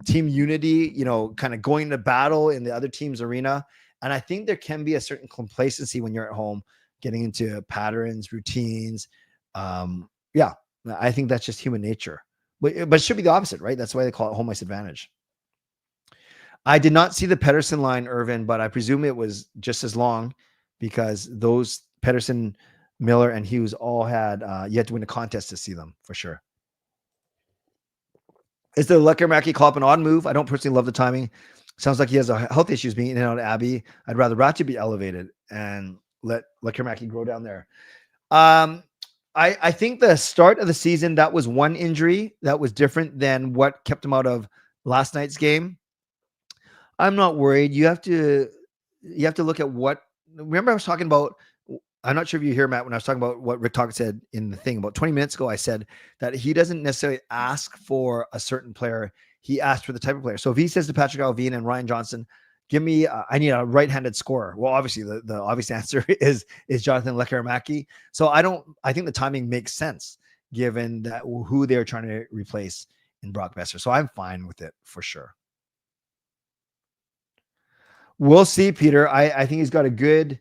team unity, kind of going to battle in the other team's arena. And I think there can be a certain complacency when you're at home, getting into patterns, routines. Yeah, I think that's just human nature. But it should be the opposite, right? That's why they call it home ice advantage. I did not see the Pettersson line, Irvin, but I presume it was just as long because those Pettersson, Miller, and Hughes all had you had to win a contest to see them for sure. Is the LEKKERIMAKI call up an odd move? I don't personally love the timing. Sounds like he has health issues being in and out of Abby. I'd rather Ratchet be elevated and let LEKKERIMAKI grow down there. I think the start of the season, that was one injury that was different than what kept him out of last night's game. I'm not worried. You have to look at what. Remember, I was talking about. I'm not sure if you hear, Matt, when I was talking about what Rick Tocchet said in the thing about 20 minutes ago. I said that he doesn't necessarily ask for a certain player. He asked for the type of player. So if he says to Patrick Alvin and Ryan Johnson, give me, I need a right-handed scorer. Well, obviously the obvious answer is Jonathan LEKKERIMAKI. So I think the timing makes sense given that who they're trying to replace in Brock Besser. So I'm fine with it for sure. We'll see, Peter. I think he's got a good,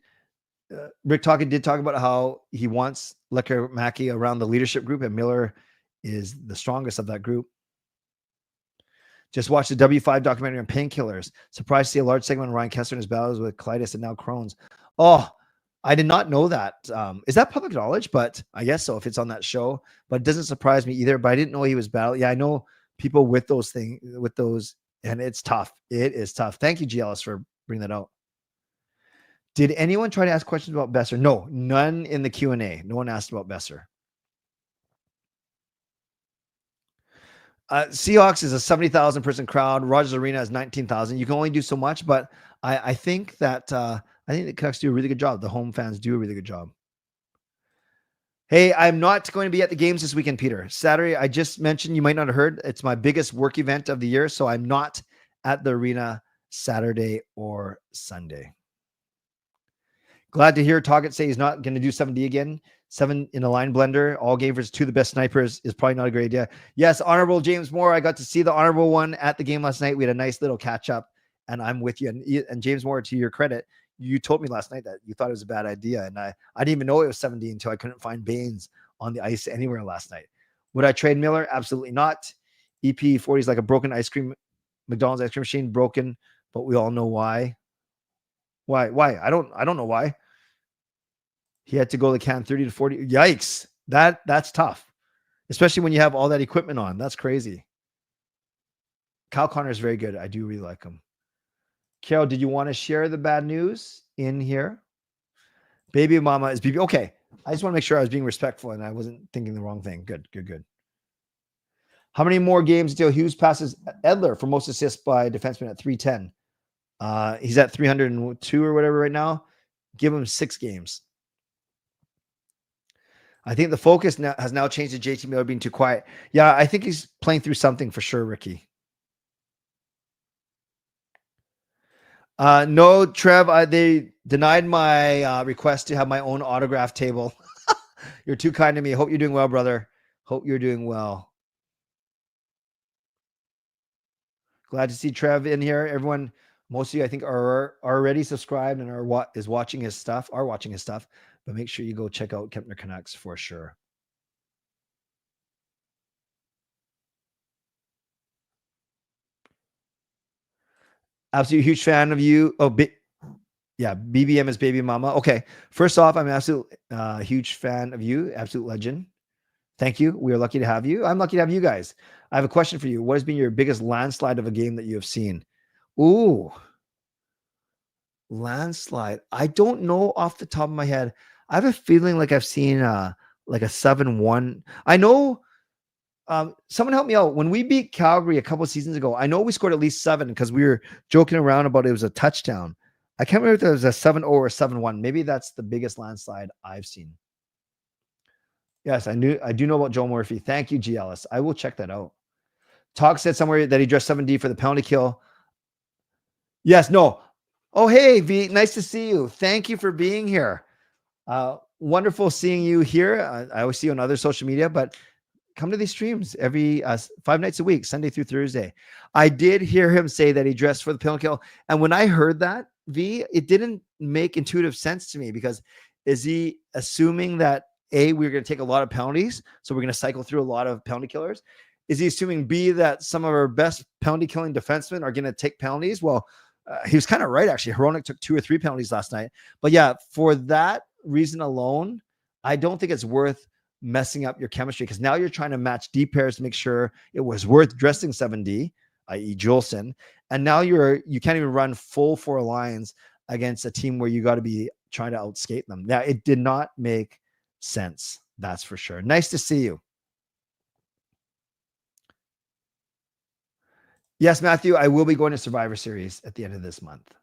Rick Tocchet did talk about how he wants LEKKERIMAKI around the leadership group, and Miller is the strongest of that group. Just watched the W5 documentary on painkillers. Surprised to see a large segment of Ryan Kessler in his battles with colitis and now Crohn's. Oh, I did not know that. Is that public knowledge? But I guess so if it's on that show. But it doesn't surprise me either. But I didn't know he was battling. Yeah, I know people with those things, and it's tough. It is tough. Thank you, GLS, for bringing that out. Did anyone try to ask questions about Besser? No, none in the Q&A. No one asked about Besser. Seahawks is a 70,000 person crowd. Rogers Arena is 19,000. You can only do so much, but I think that I think the Canucks do a really good job. The home fans do a really good job. Hey, I'm not going to be at the games this weekend, Peter. Saturday, I just mentioned, you might not have heard, it's my biggest work event of the year, so I'm not at the arena Saturday or Sunday. Glad to hear Tocchet say he's not going to do 7D again. 7 in a line blender, all game versus 2 the best snipers is probably not a great idea. Yes, Honorable James Moore. I got to see the Honorable one at the game last night. We had a nice little catch up, and I'm with you. And James Moore, to your credit, you told me last night that you thought it was a bad idea, and I didn't even know it was 70 until I couldn't find Baines on the ice anywhere last night. Would I trade Miller? Absolutely not. EP40 is like a broken McDonald's ice cream machine, broken, but we all know why. Why? I don't know why. He had to go the can 30 to 40. Yikes. That's tough, especially when you have all that equipment on. That's crazy. Kyle Connor is very good. I do really like him. Carol, did you want to share the bad news in here? Baby mama is BB. Okay. I just want to make sure I was being respectful and I wasn't thinking the wrong thing. Good. How many more games until Hughes passes Edler for most assists by defenseman at 310? He's at 302 or whatever right now. Give him 6 games. I think the focus has now changed to JT Miller being too quiet. Yeah, I think he's playing through something for sure, Ricky. No, Trev, they denied my request to have my own autograph table. You're too kind to me. Hope you're doing well, brother. Hope you're doing well. Glad to see Trev in here. Everyone, most of you, I think, are already subscribed and are watching his stuff. But make sure you go check out Kempner Canucks for sure. Absolutely huge fan of you. Oh, yeah, BBM is baby mama. Okay, first off, I'm absolute huge fan of you. Absolute legend. Thank you. We are lucky to have you. I'm lucky to have you guys. I have a question for you. What has been your biggest landslide of a game that you have seen? Ooh, landslide. I don't know off the top of my head. I have a feeling like I've seen like a 7-1. I know someone help me out. When we beat Calgary a couple of seasons ago, I know we scored at least 7 because we were joking around about it was a touchdown. I can't remember if it was a 7-0 or a 7-1. Maybe that's the biggest landslide I've seen. Yes, I do know about Joe Murphy. Thank you, G. Ellis. I will check that out. Talk said somewhere that he dressed 7D for the penalty kill. Yes, no. Oh, hey, V. Nice to see you. Thank you for being here. Wonderful seeing you here. I always see you on other social media, but come to these streams every 5 nights a week, Sunday through Thursday. I did hear him say that he dressed for the penalty kill. And when I heard that, V, it didn't make intuitive sense to me because is he assuming that A, we're going to take a lot of penalties, so we're going to cycle through a lot of penalty killers? Is he assuming B, that some of our best penalty killing defensemen are going to take penalties? Well, he was kind of right, actually. Hronek took 2 or 3 penalties last night. But yeah, for that reason alone, I don't think it's worth messing up your chemistry because now you're trying to match D pairs to make sure it was worth dressing 7D, i.e. Juleson. And now you can't even run full 4 lines against a team where you got to be trying to outskate them. Now, it did not make sense. That's for sure. Nice to see you. Yes, Matthew, I will be going to Survivor Series at the end of this month.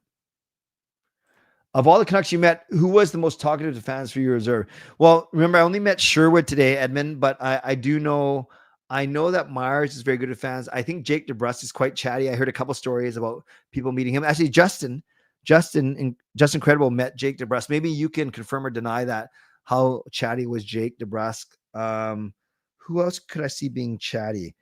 Of all the Canucks you met, who was the most talkative to fans for your reserve? Well, remember, I only met Sherwood today, Edmund, but I know that Myers is very good at fans. I think Jake DeBrusk is quite chatty. I heard a couple stories about people meeting him. Actually, Justin Credible met Jake DeBrusk. Maybe you can confirm or deny that. How chatty was Jake DeBrusk? Who else could I see being chatty?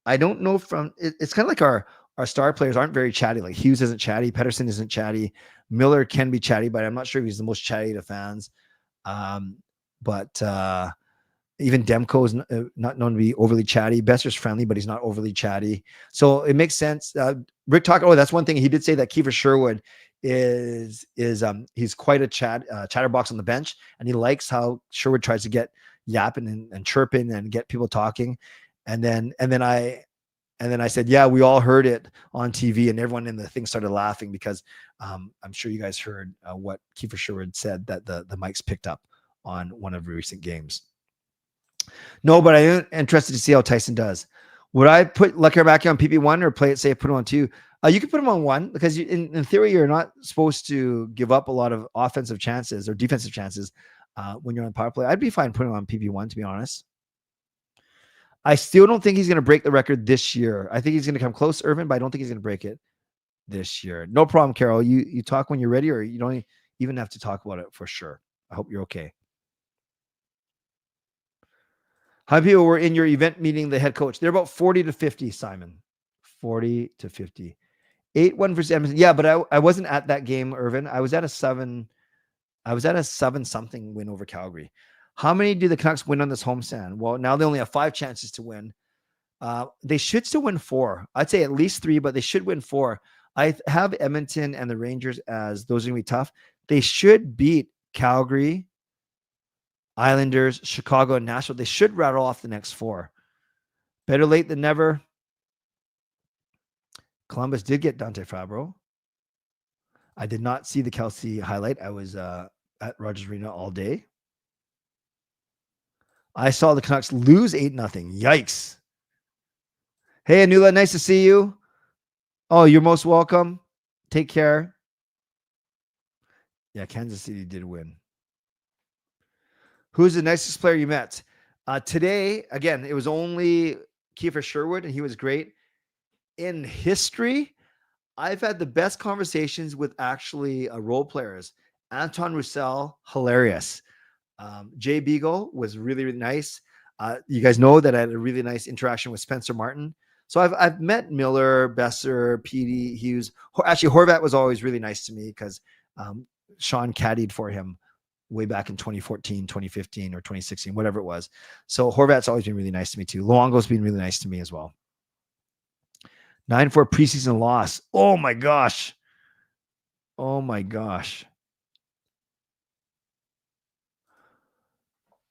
I don't know it's kind of like our star players aren't very chatty. Like Hughes isn't chatty. Pettersson isn't chatty. Miller can be chatty, but I'm not sure if he's the most chatty to fans. But even Demko is not known to be overly chatty. Besser's friendly, but he's not overly chatty. So it makes sense. Rick Tocchet, oh, that's one thing. He did say that Kiefer Sherwood is he's quite a chatterbox on the bench, and he likes how Sherwood tries to get yapping and chirping and get people talking. And then I said, yeah, we all heard it on TV, and everyone in the thing started laughing because I'm sure you guys heard what Kiefer Sherwood said that the mics picked up on one of the recent games. No, but I am interested to see how Tyson does. Would I put Lekkerimaki on PP1 or play it safe, put him on 2? You can put him on 1 because in theory, you're not supposed to give up a lot of offensive chances or defensive chances when you're on power play. I'd be fine putting him on PP1, to be honest. I still don't think he's going to break the record this year. I think he's going to come close, Irvin, but I don't think he's going to break it this year. No problem, Carol. You talk when you're ready, or you don't even have to talk about it for sure. I hope you're okay. How many people were in your event meeting the head coach? They're about 40 to 50, Simon. 40 to 50. 8-1 versus Edmonton. Yeah, but I wasn't at that game, Irvin. I was at a 7 something win over Calgary. How many do the Canucks win on this homestand? Well, now they only have 5 chances to win. They should still win 4. I'd say at least 3, but they should win 4. I have Edmonton and the Rangers as those are going to be tough. They should beat Calgary, Islanders, Chicago, and Nashville. They should rattle off the next 4. Better late than never. Columbus did get Dante Fabro. I did not see the Kelsey highlight. I was at Rogers Arena all day. I saw the Canucks lose 8-0. Yikes. Hey, Anula, nice to see you. Oh, you're most welcome. Take care. Yeah, Kansas City did win. Who's the nicest player you met? Today, again, it was only Kiefer Sherwood, and he was great. In history, I've had the best conversations with actually role players. Anton Roussel, hilarious. Jay Beagle was really, really nice. You guys know that I had a really nice interaction with Spencer Martin. So I've met Miller, Besser, Petey, Hughes. Actually, Horvat was always really nice to me because Sean caddied for him way back in 2014, 2015, or 2016, whatever it was. So Horvat's always been really nice to me too. Luongo's been really nice to me as well. 9-4 preseason loss. Oh my gosh. Oh my gosh.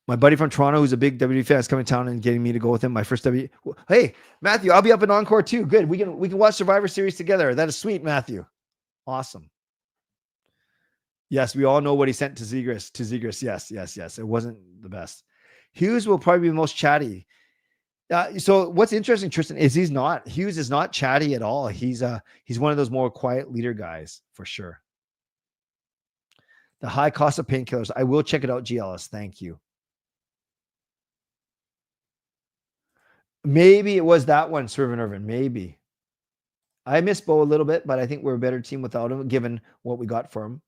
My buddy from Toronto, who's a big WWE fan, is coming to town and getting me to go with him. My first WWE. Hey, Matthew, I'll be up in Encore too. Good. We can watch Survivor Series together. That is sweet, Matthew. Awesome. Yes, we all know what he sent to Zegras. Yes. It wasn't the best. Hughes will probably be the most chatty. So what's interesting, Tristan, is Hughes is not chatty at all. He's one of those more quiet leader guys for sure. The high cost of painkillers. I will check it out, GLS. Thank you. Maybe it was that one, Servant Irvin. Maybe. I miss Bo a little bit, but I think we're a better team without him, given what we got for him.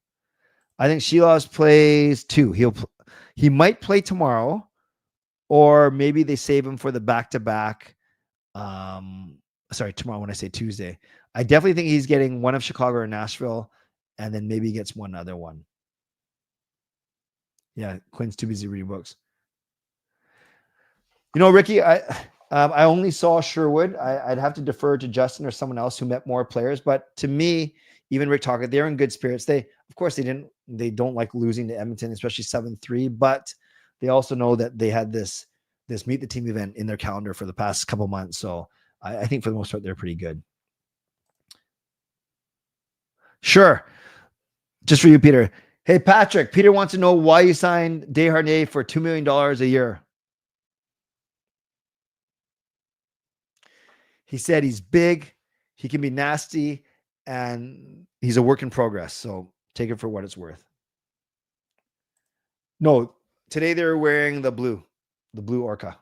I think Shelos plays 2. He might play tomorrow, or maybe they save him for the back-to-back. Sorry, tomorrow when I say Tuesday. I definitely think he's getting one of Chicago or Nashville, and then maybe he gets one other one. Yeah, Quinn's too busy reading books. You know, Ricky, I only saw Sherwood. I'd have to defer to Justin or someone else who met more players. But to me, even Rick Tocchet, they're in good spirits. Of course, they don't like losing to Edmonton, especially 7-3. But they also know that they had this meet the team event in their calendar for the past couple months. So I think for the most part, they're pretty good. Sure. Just for you, Peter. Hey, Patrick. Peter wants to know why you signed Desharnais for $2 million a year. He said he's big, he can be nasty, and he's a work in progress. So take it for what it's worth. No, today they're wearing the blue Orca.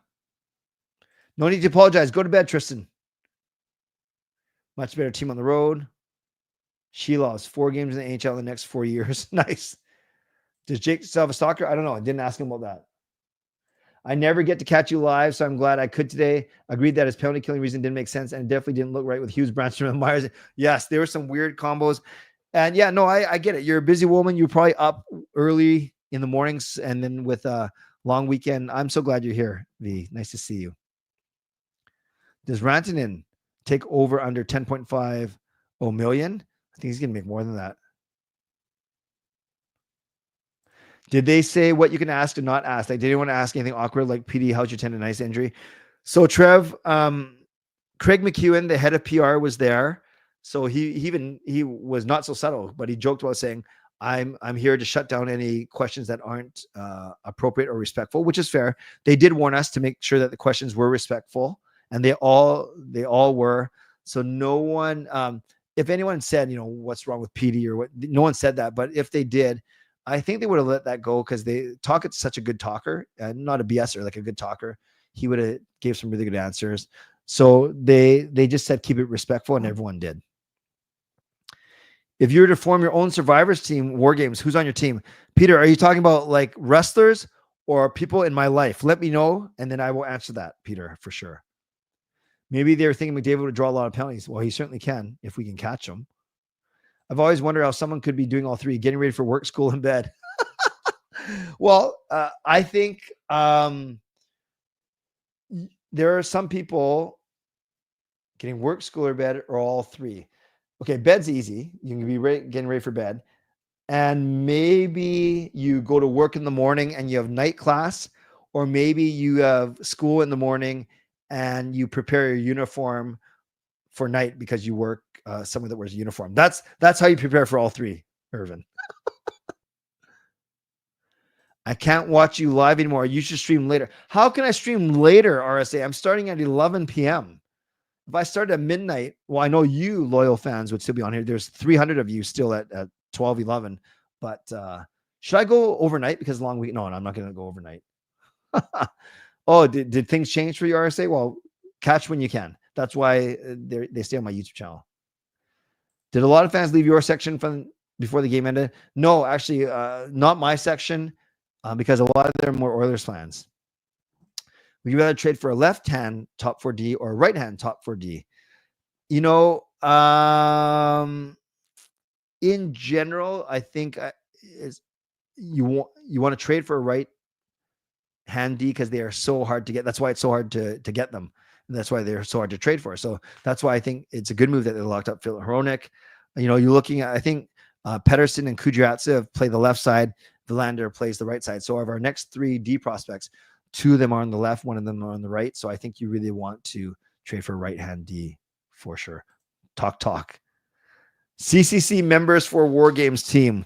No need to apologize. Go to bed, Tristan. Much better team on the road. Sheila has 4 games in the NHL in the next 4 years. Nice. Does Jake still have a stalker? I don't know. I didn't ask him about that. I never get to catch you live, so I'm glad I could today. Agreed that his penalty killing reason didn't make sense and definitely didn't look right with Hughes, Brandstrom, and Myers. Yes, there were some weird combos. And yeah, no, I get it. You're a busy woman. You're probably up early in the mornings and then with a long weekend. I'm so glad you're here, V. Nice to see you. Does Rantanen take over under 10.5 million? I think he's going to make more than that. Did they say what you can ask and not ask? Like, did anyone ask anything awkward like, PD, how's your tendonitis injury? So Trev, Craig McEwen, the head of PR, was there. So he was not so subtle, but he joked about saying, I'm here to shut down any questions that aren't appropriate or respectful, which is fair. They did warn us to make sure that the questions were respectful and they all were. So no one, if anyone said, what's wrong with PD or what, no one said that. But if they did, I think they would have let that go, because Tochet's such a good talker, and not a BSer, like a good talker. He would have gave some really good answers. So they just said keep it respectful, and everyone did. If you were to form your own Survivors team, War Games, who's on your team? Peter, are you talking about like wrestlers or people in my life? Let me know, and then I will answer that, Peter, for sure. Maybe they're thinking McDavid would draw a lot of penalties. Well, he certainly can if we can catch him. I've always wondered how someone could be doing all three, getting ready for work, school, and bed. Well, I think there are some people getting work, school, or bed, or all three. Okay, bed's easy. You can be getting ready for bed. And maybe you go to work in the morning and you have night class, or maybe you have school in the morning and you prepare your uniform for night because you work someone that wears a uniform. That's how you prepare for all three, Irvin. I can't watch you live anymore. You should stream later. How can I stream later, RSA? I'm starting at 11 p.m. If I started at midnight, well, I know you loyal fans would still be on here. There's 300 of you still at 12, 11. But should I go overnight because long week? No, I'm not going to go overnight. Oh, did things change for you, RSA? Well, catch when you can. That's why they stay on my YouTube channel. Did a lot of fans leave your section from before the game ended? No, actually, not my section, because a lot of them were Oilers fans. Would you rather trade for a left-hand top 4D or a right-hand top 4D? In general, I think you want to trade for a right-hand D because they are so hard to get. That's why it's so hard to get them. And that's why they're so hard to trade for. So that's why I think it's a good move that they locked up Phil Hronik. You're looking at, I think Pettersson and Kudryavtsev play the left side. Verlander plays the right side. So of our next three D prospects, two of them are on the left, one of them are on the right. So I think you really want to trade for right-hand D for sure. Talk. CCC members for War Games team.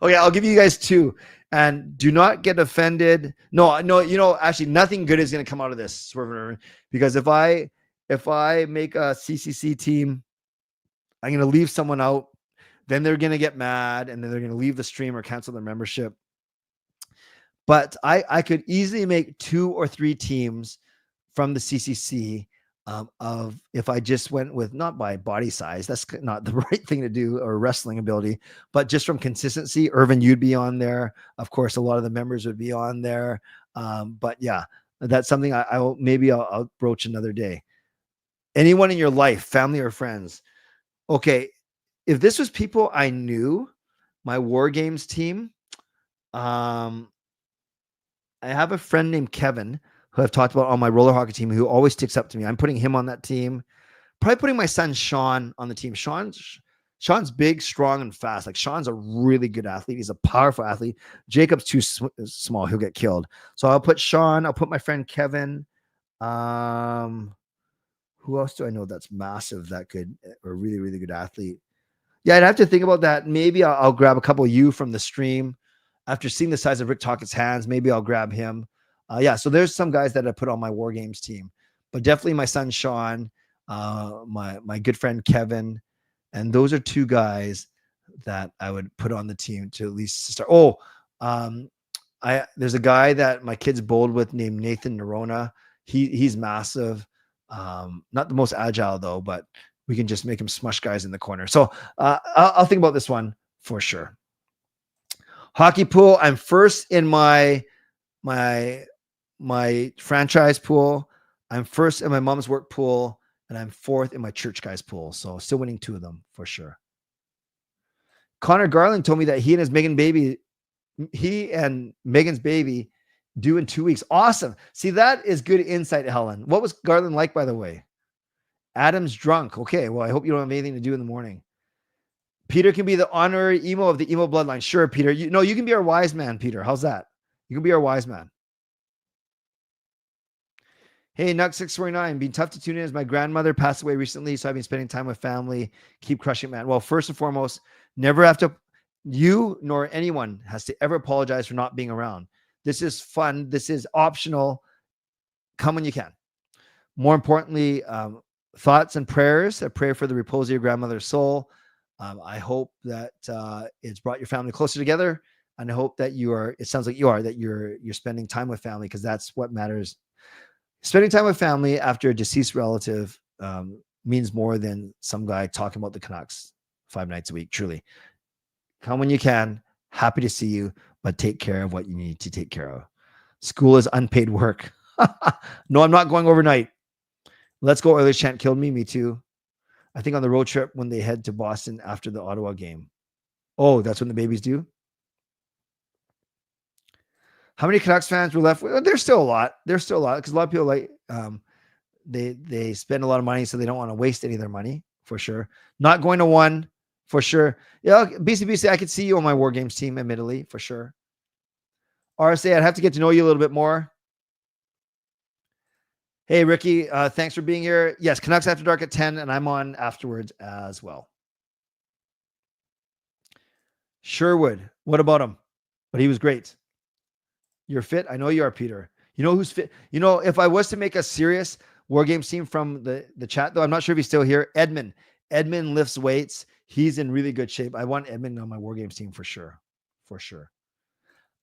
Okay, I'll give you guys two. And do not get offended. No, actually nothing good is going to come out of this, because if I make a CCC team, I'm going to leave someone out. Then they're going to get mad, and then they're going to leave the stream or cancel their membership. But I could easily make 2 or 3 teams from the CCC of if I just went with, not by body size, that's not the right thing to do, or wrestling ability, but just from consistency. Irvin, you'd be on there. Of course, a lot of the members would be on there. But yeah, that's something I'll broach another day. Anyone in your life, family or friends. Okay. If this was people I knew, my War Games team, I have a friend named Kevin who I've talked about on my roller hockey team, who always sticks up to me. I'm putting him on that team. Probably putting my son Sean on the team. Sean's big, strong, and fast. Like, Sean's a really good athlete. He's a powerful athlete. Jacob's too small. He'll get killed. So I'll put Sean. I'll put my friend Kevin. Who else do I know that's massive, that good, or really, really good athlete? Yeah, I'd have to think about that. Maybe I'll grab a couple of you from the stream. After seeing the size of Rick Tocchet's hands, maybe I'll grab him. Yeah, so there's some guys that I put on my War Games team, but definitely my son Sean, my good friend Kevin, and those are 2 guys that I would put on the team to at least start. There's a guy that my kid's bowled with named Nathan Nerona. He's massive, not the most agile though, but we can just make him smush guys in the corner. So I'll think about this one for sure. Hockey pool. I'm first in my franchise pool. I'm first in my mom's work pool, and I'm 4th in my church guys pool. So still winning 2 of them for sure. Connor Garland told me that he and Megan's baby due in 2 weeks. Awesome. See, that is good insight, Helen. What was Garland like, by the way? Adam's drunk. Okay, well, I hope you don't have anything to do in the morning. Peter can be the honorary emo of the emo bloodline. Sure, Peter. You can be our wise man, Peter. How's that? You can be our wise man. Hey, Nuck649. Been tough to tune in as my grandmother passed away recently, so I've been spending time with family. Keep crushing it, man. Well, first and foremost, never have to, you nor anyone has to ever apologize for not being around. This is fun. This is optional. come when you can. More importantly, thoughts and prayers. A prayer for the repose of your grandmother's soul. I hope that it's brought your family closer together, and I hope that you are. It sounds like you are, that you're spending time with family, because that's what matters. Spending time with family after a deceased relative means more than some guy talking about the Canucks 5 nights a week. Truly, come when you can. Happy to see you, but take care of what you need to take care of. School is unpaid work. No, I'm not going overnight. Let's go Oilers chant killed me. Me too. I think on the road trip when they head to Boston after the Ottawa game. Oh, that's when the babies do. How many Canucks fans were left? There's still a lot. There's still a lot, because a lot of people like they spend a lot of money, so they don't want to waste any of their money, for sure. Not going to one, for sure. Yeah, BCBC, I could see you on my War Games team, admittedly, for sure. RSA, I'd have to get to know you a little bit more. Hey, Ricky, thanks for being here. Yes, Canucks After Dark at 10, and I'm on afterwards as well. Sherwood, what about him? But he was great. You're fit? I know you are, Peter. You know who's fit? You know, if I was to make a serious War Games team from the chat, though, I'm not sure if he's still here. Edmund lifts weights. He's in really good shape. I want Edmund on my War Games team for sure. For sure.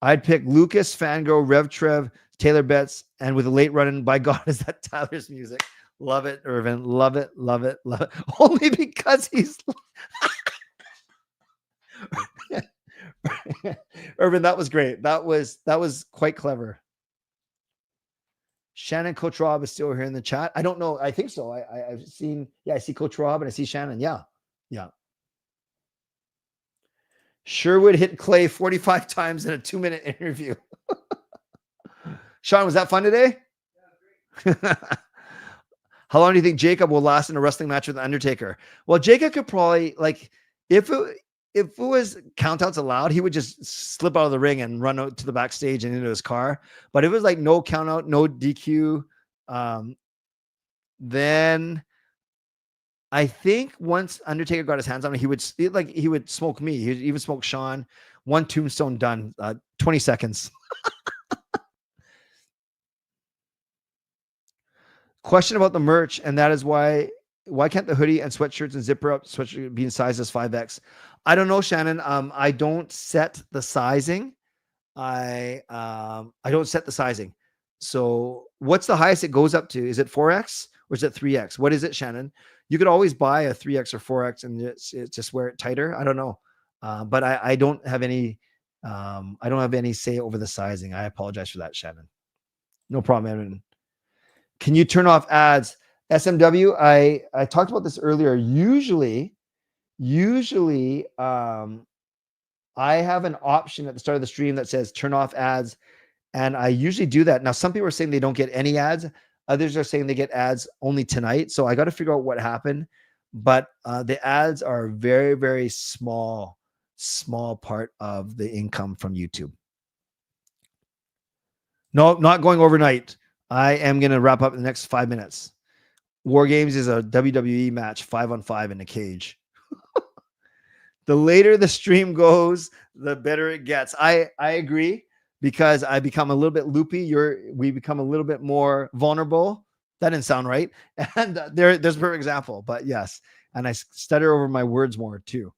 I'd pick Lucas, Fangirl, Rev Trev, Taylor Betts, and with a late run-in, by God, is that Tyler's music? Love it, Irvin. Love it, love it, love it. Only because he's... Irvin, that was great. That was quite clever. Shannon, Coach Rob is still here in the chat. I don't know. I think so. I've seen, I see Coach Rob and I see Shannon. Yeah. Sherwood hit Clay 45 times in a 2-minute interview. Sean, was that fun today? Yeah, how long do you think Jacob will last in a wrestling match with the Undertaker? Well, Jacob could probably, like, if it was countouts allowed, he would just slip out of the ring and run out to the backstage and into his car. But if it was like no countout, no DQ, then I think once Undertaker got his hands on him, he would smoke me. He would even smoke Sean. One tombstone done, 20 seconds. Question about the merch, and that is why can't the hoodie and sweatshirts and zipper up sweatshirt be in sizes 5X? I don't know, Shannon. I don't set the sizing. I don't set the sizing. So what's the highest it goes up to? Is it 4X or is it 3X? What is it, Shannon? You could always buy a 3X or 4X and just wear it tighter. I don't know. But I don't have any say over the sizing. I apologize for that, Shannon. No problem, Evan. Can you turn off ads? SMW, I talked about this earlier. Usually, I have an option at the start of the stream that says turn off ads, and I usually do that. Now, some people are saying they don't get any ads. Others are saying they get ads only tonight. So I got to figure out what happened. But the ads are a very, very small part of the income from YouTube. No, not going overnight. I am going to wrap up in the next 5 minutes. War Games is a WWE match, 5-on-5 in a cage. The later the stream goes, the better it gets. I agree, because I become a little bit loopy. We become a little bit more vulnerable. That didn't sound right. And there's a perfect example, but yes. And I stutter over my words more too.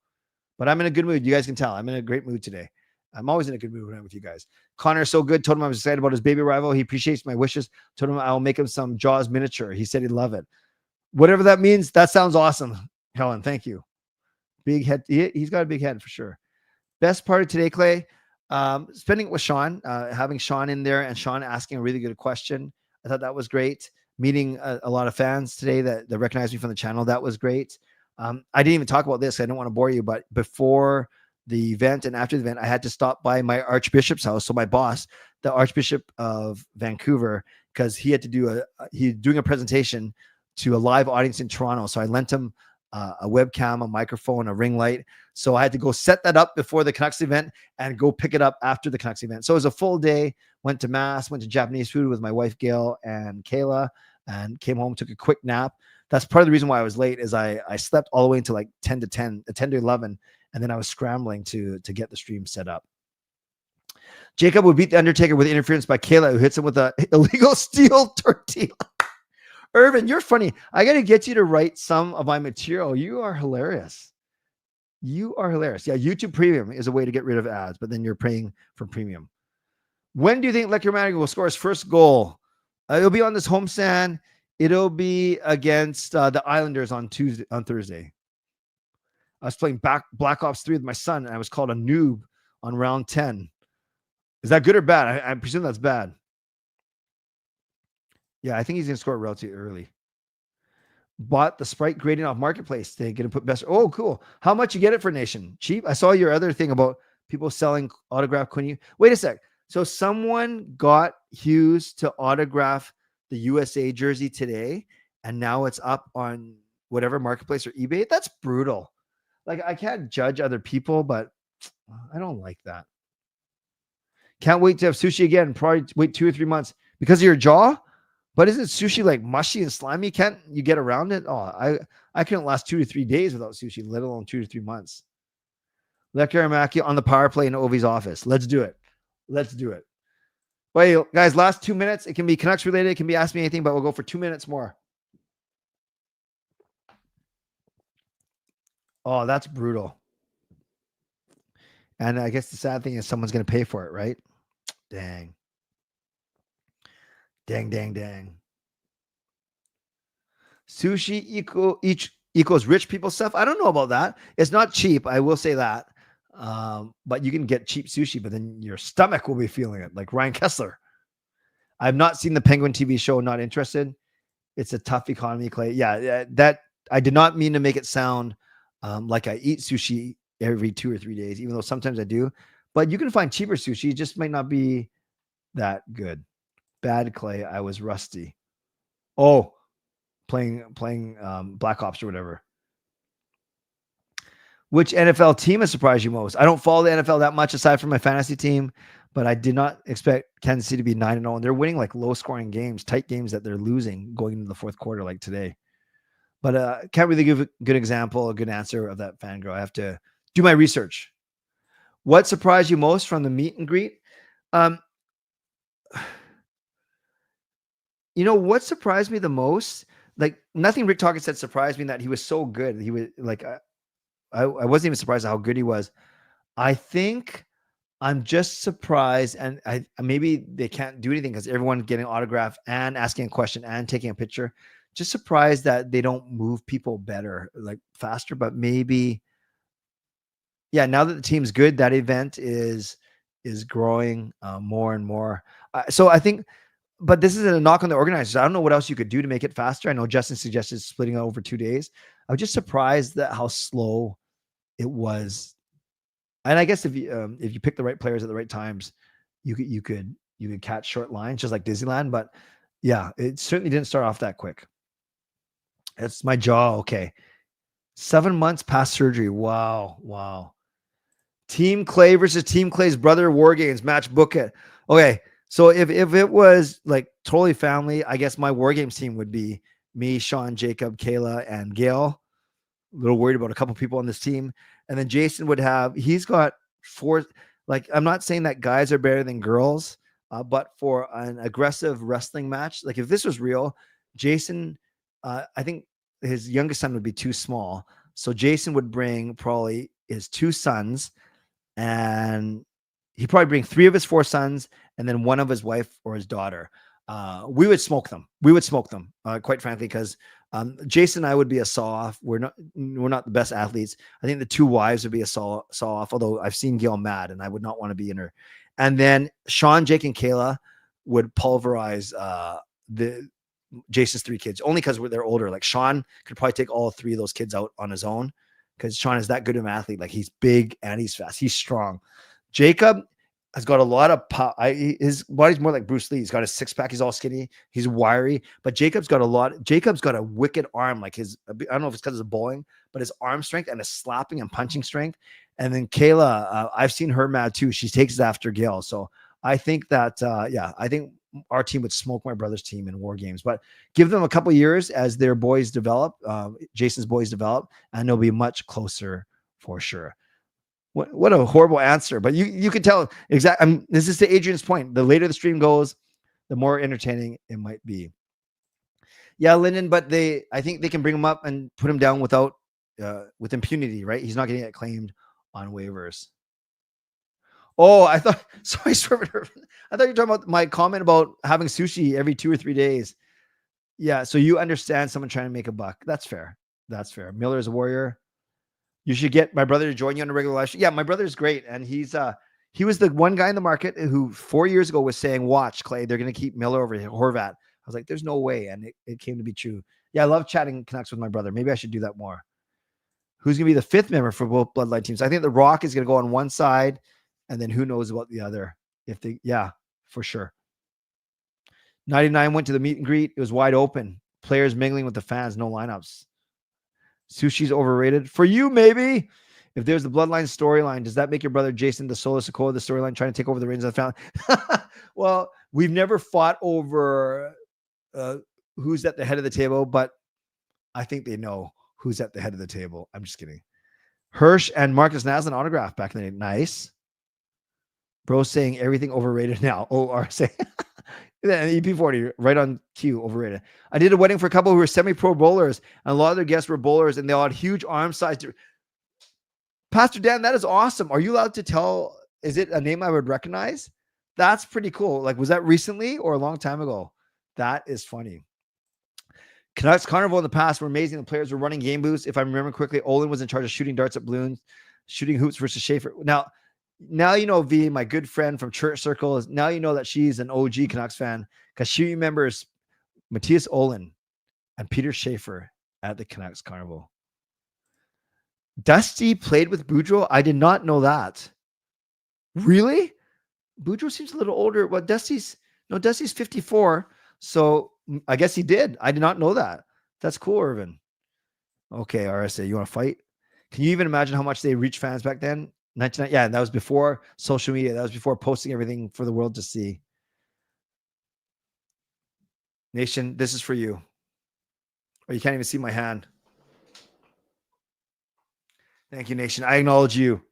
But I'm in a good mood. You guys can tell I'm in a great mood today. I'm always in a good mood when I'm with you guys. Connor is so good. Told him I was excited about his baby arrival. He appreciates my wishes. Told him I'll make him some Jaws miniature. He said he'd love it. Whatever that means, that sounds awesome. Helen, thank you. Big head. He's got a big head for sure. Best part of today, Clay, spending it with Sean, having Sean in there and Sean asking a really good question. I thought that was great. Meeting a lot of fans today that recognized me from the channel. That was great. I didn't even talk about this. I don't want to bore you, but before the event and after the event, I had to stop by my Archbishop's house. So my boss, the Archbishop of Vancouver, because he had to he's doing a presentation to a live audience in Toronto. So I lent him a webcam, a microphone, a ring light. So I had to go set that up before the Canucks event and go pick it up after the Canucks event. So it was a full day. Went to mass, went to Japanese food with my wife, Gail, and Kayla, and came home, took a quick nap. That's part of the reason why I was late, is I slept all the way until like 10 to 11. And then I was scrambling to get the stream set up. Jacob would beat The Undertaker with interference by Kayla, who hits him with an illegal steel tortilla. Irvin, you're funny. I got to get you to write some of my material. You are hilarious. You are hilarious. Yeah, YouTube Premium is a way to get rid of ads, but then you're paying for premium. When do you think LEKKERIMAKI will score his first goal? It'll be on this homestand. It'll be against the Islanders on Thursday. I was playing Black Ops 3 with my son, and I was called a noob on round 10. Is that good or bad? I presume that's bad. Yeah, I think he's going to score relatively early. Bought the Sprite grading off Marketplace. They're going to put best. Oh, cool. How much you get it for, Nation? Cheap? I saw your other thing about people selling autograph Quinn. Wait a sec. So someone got Hughes to autograph the USA jersey today, and now it's up on whatever Marketplace or eBay. That's brutal. Like, I can't judge other people, but I don't like that. Can't wait to have sushi again. Probably wait 2 or 3 months because of your jaw. But isn't sushi like mushy and slimy? Can't you get around it? Oh, I couldn't last 2 to 3 days without sushi, let alone 2 to 3 months. LEKKERIMAKI on the power play in Ovi's office. Let's do it. Let's do it. Wait, guys, last 2 minutes. It can be Canucks related. It can be Ask Me Anything, but we'll go for 2 minutes more. Oh, that's brutal. And I guess the sad thing is someone's going to pay for it, right? Dang. Dang. Sushi equals rich people stuff. I don't know about that. It's not cheap. I will say that. But you can get cheap sushi, but then your stomach will be feeling it, like Ryan Kessler. I've not seen the Penguin TV show. Not interested. It's a tough economy, Clay. Yeah, that I did not mean to make it sound like I eat sushi every 2 or 3 days, even though sometimes I do. But you can find cheaper sushi. It just might not be that good. Bad, Clay. I was rusty. Oh, playing Black Ops or whatever. Which NFL team has surprised you most? I don't follow the NFL that much aside from my fantasy team, but I did not expect Kansas City to be 9-0. And they're winning like low-scoring games, tight games that they're losing going into the fourth quarter like today. But can't really give a good example, a good answer of that fangirl. I have to do my research. What surprised you most from the meet and greet? You know what surprised me the most? Like nothing Rick Tocchet said surprised me that he was so good. He was like, I wasn't even surprised at how good he was. I think I'm just surprised, and maybe they can't do anything because everyone getting autograph and asking a question and taking a picture. Just surprised that they don't move people better, like faster. But maybe, yeah. Now that the team's good, that event is growing more and more. So I think. But this isn't a knock on the organizers. I don't know what else you could do to make it faster. I know Justin suggested splitting it over 2 days. I was just surprised at how slow it was. And I guess if you pick the right players at the right times, you could catch short lines just like Disneyland. But yeah, it certainly didn't start off that quick. It's my jaw. Okay. 7 months past surgery. Wow. Team Clay versus Team Clay's brother War Games match. Book it. Okay. So if it was like totally family, I guess my War Games team would be me, Sean, Jacob, Kayla, and Gail. A little worried about a couple people on this team. And then Jason would have, he's got 4, like, I'm not saying that guys are better than girls, but for an aggressive wrestling match, like if this was real, Jason, I think his youngest son would be too small. So Jason would bring probably his 2 sons, and he'd probably bring 3 of his 4 sons and then 1 of his wife or his daughter. We would smoke them. Quite frankly, because Jason and I would be a saw-off. We're not the best athletes. I think the 2 wives would be a saw-off, although I've seen Gail mad, and I would not want to be in her. And then Sean, Jake, and Kayla would pulverize Jason's 3 kids, only because they're older. Like Sean could probably take all 3 of those kids out on his own because Sean is that good of an athlete. Like he's big and he's fast. He's strong. Jacob has got a lot of power. His body's more like Bruce Lee. He's got a 6-pack. He's all skinny. He's wiry, but Jacob's got a wicked arm. Like I don't know if it's because of bowling, but his arm strength and his slapping and punching strength. And then Kayla, I've seen her mad too. She takes it after Gail. So I think that, I think our team would smoke my brother's team in War Games, but give them a couple years as their boys develop, Jason's boys develop, and they'll be much closer for sure. What a horrible answer. But you can tell exactly. This is to Adrian's point. The later the stream goes, the more entertaining it might be. Yeah, Lyndon, but I think they can bring him up and put him down without with impunity, right? He's not going to get claimed on waivers. Oh, I thought, sorry, I thought you were talking about my comment about having sushi every 2 or 3 days. Yeah, so you understand someone trying to make a buck. That's fair. That's fair. Miller is a warrior. You should get my brother to join you on a regular live show. Yeah, my brother's great. And he was the one guy in the market who 4 years ago was saying, watch, Clay, they're going to keep Miller over Horvat. I was like, there's no way. And it came to be true. Yeah, I love chatting Canucks with my brother. Maybe I should do that more. Who's going to be the fifth member for both Bloodline teams? I think The Rock is going to go on one side, and then who knows about the other. Yeah, for sure. 99 went to the meet and greet. It was wide open. Players mingling with the fans, no lineups. Sushi's overrated. For you, maybe. If there's the Bloodline storyline, does that make your brother Jason the Solo Sokoa the storyline trying to take over the reins of the family? Well, we've never fought over who's at the head of the table, but I think they know who's at the head of the table. I'm just kidding. Hirsch and Marcus Naslund autograph back in the day. Nice. Bro saying everything overrated now. OR saying EP40 right on cue, overrated. I did a wedding for a couple who were semi-pro bowlers, and a lot of their guests were bowlers, and they all had huge arm size. Pastor Dan, that is awesome. Are you allowed to tell? Is it a name I would recognize? That's pretty cool. Like, was that recently or a long time ago? That is funny. Canucks Carnival in the past were amazing. The players were running game booths. If I remember quickly, Olin was in charge of shooting darts at balloons, shooting hoops versus Schaefer. Now you know V, my good friend from church circles. Now you know that she's an OG Canucks fan because she remembers Matthias Olin and Peter Schaefer at the Canucks Carnival. Dusty played with Boudreau. I did not know that. Really? Boudreau seems a little older. Well, Dusty's 54. So I guess he did. I did not know that. That's cool, Irvin. Okay, RSA, you want to fight? Can you even imagine how much they reached fans back then? 99. Yeah, that was before social media. That was before posting everything for the world to see. Nation, this is for you. Oh, you can't even see my hand. Thank you, Nation. I acknowledge you.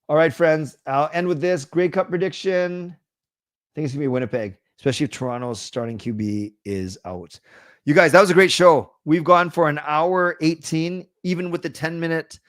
All right, friends. I'll end with this. Grey Cup prediction. I think it's going to be Winnipeg, especially if Toronto's starting QB is out. You guys, that was a great show. We've gone for an hour 18, even with the 10-minute,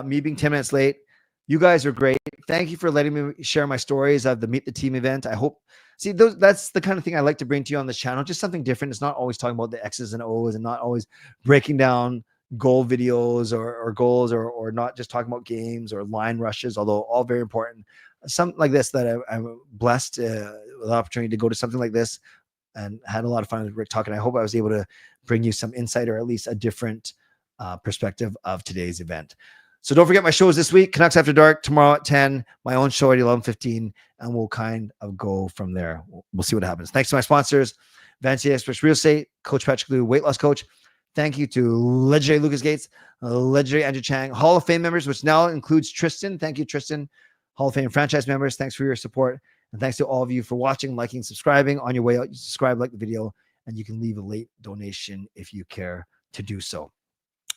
me being 10 minutes late. You guys are great. Thank you for letting me share my stories of the Meet the Team event. I hope, that's the kind of thing I like to bring to you on this channel, just something different. It's not always talking about the X's and O's and not always breaking down goal videos or goals or not just talking about games or line rushes, although all very important. Something like this that I'm blessed with the opportunity to go to something like this and had a lot of fun with Rick Tocchet. I hope I was able to bring you some insight or at least a different perspective of today's event. So don't forget my shows this week, Canucks After Dark tomorrow at 10, my own show at 11:15, and we'll kind of go from there. We'll see what happens. Thanks to my sponsors, Vancy Express Real Estate, Coach Patrick Liu, Weight Loss Coach. Thank you to legendary Lucas Gates, legendary Andrew Chang, Hall of Fame members, which now includes Tristan. Thank you, Tristan. Hall of Fame franchise members. Thanks for your support. And thanks to all of you for watching, liking, subscribing. On your way out, you subscribe, like the video, and you can leave a late donation if you care to do so.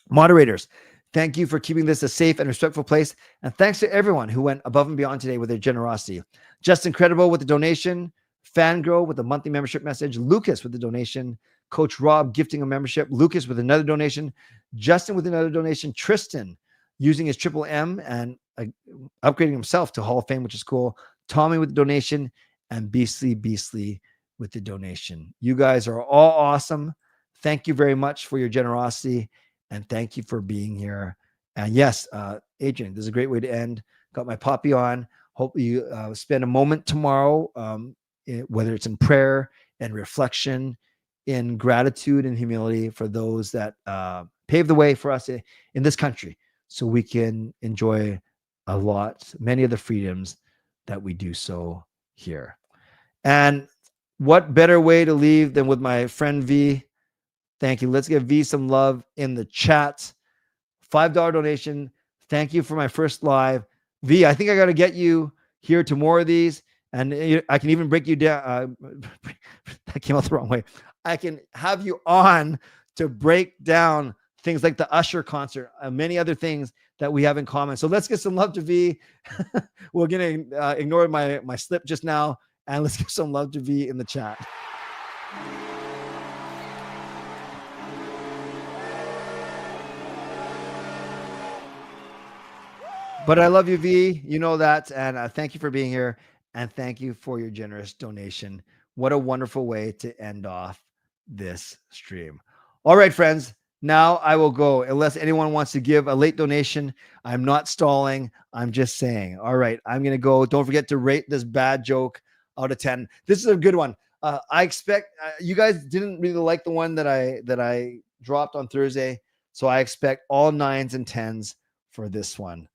Moderators, thank you for keeping this a safe and respectful place. And thanks to everyone who went above and beyond today with their generosity. Just Incredible with the donation, Fangirl with the monthly membership message, Lucas with the donation, Coach Rob gifting a membership, Lucas with another donation, Justin with another donation, Tristan using his triple M and upgrading himself to Hall of Fame, which is cool, Tommy with the donation, and Beastly with the donation. You guys are all awesome. Thank you very much for your generosity, and thank you for being here. And yes, Adrian, this is a great way to end. Got my poppy on. Hope you spend a moment tomorrow, whether it's in prayer and reflection, in gratitude and humility for those that paved the way for us in this country so we can enjoy many of the freedoms that we do so here. And what better way to leave than with my friend V? Thank you. Let's give V some love in the chat. $5 donation. Thank you for my first live. V, I think I got to get you here to more of these. And I can even break you down. That came out the wrong way. I can have you on to break down things like the Usher concert, many other things that we have in common. So let's get some love to V. We're going to ignore my slip just now, and let's give some love to V in the chat. But I love you, V. You know that. And thank you for being here. And thank you for your generous donation. What a wonderful way to end off this stream. All right, friends. Now I will go. Unless anyone wants to give a late donation, I'm not stalling. I'm just saying. All right, I'm going to go. Don't forget to rate this bad joke out of 10. This is a good one. I expect you guys didn't really like the one that I dropped on Thursday. So I expect all 9s and 10s for this one.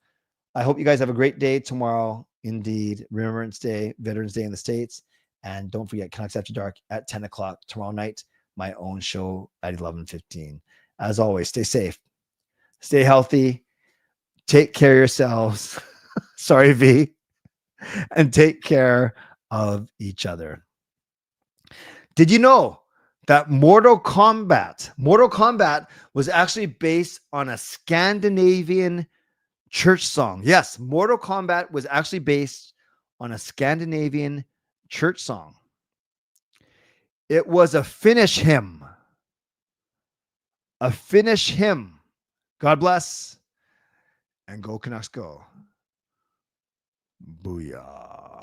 I hope you guys have a great day tomorrow. Indeed, Remembrance Day, Veterans Day in the States. And don't forget, Canucks After Dark at 10 o'clock tomorrow night. My own show at 11:15. As always, stay safe, stay healthy, take care of yourselves. Sorry, V. And take care of each other. Did you know that Mortal Kombat was actually based on a Scandinavian church song? Yes, Mortal Kombat was actually based on a Scandinavian church song. It was a Finnish hymn. A Finnish hymn. God bless. And go Canucks go. Booyah.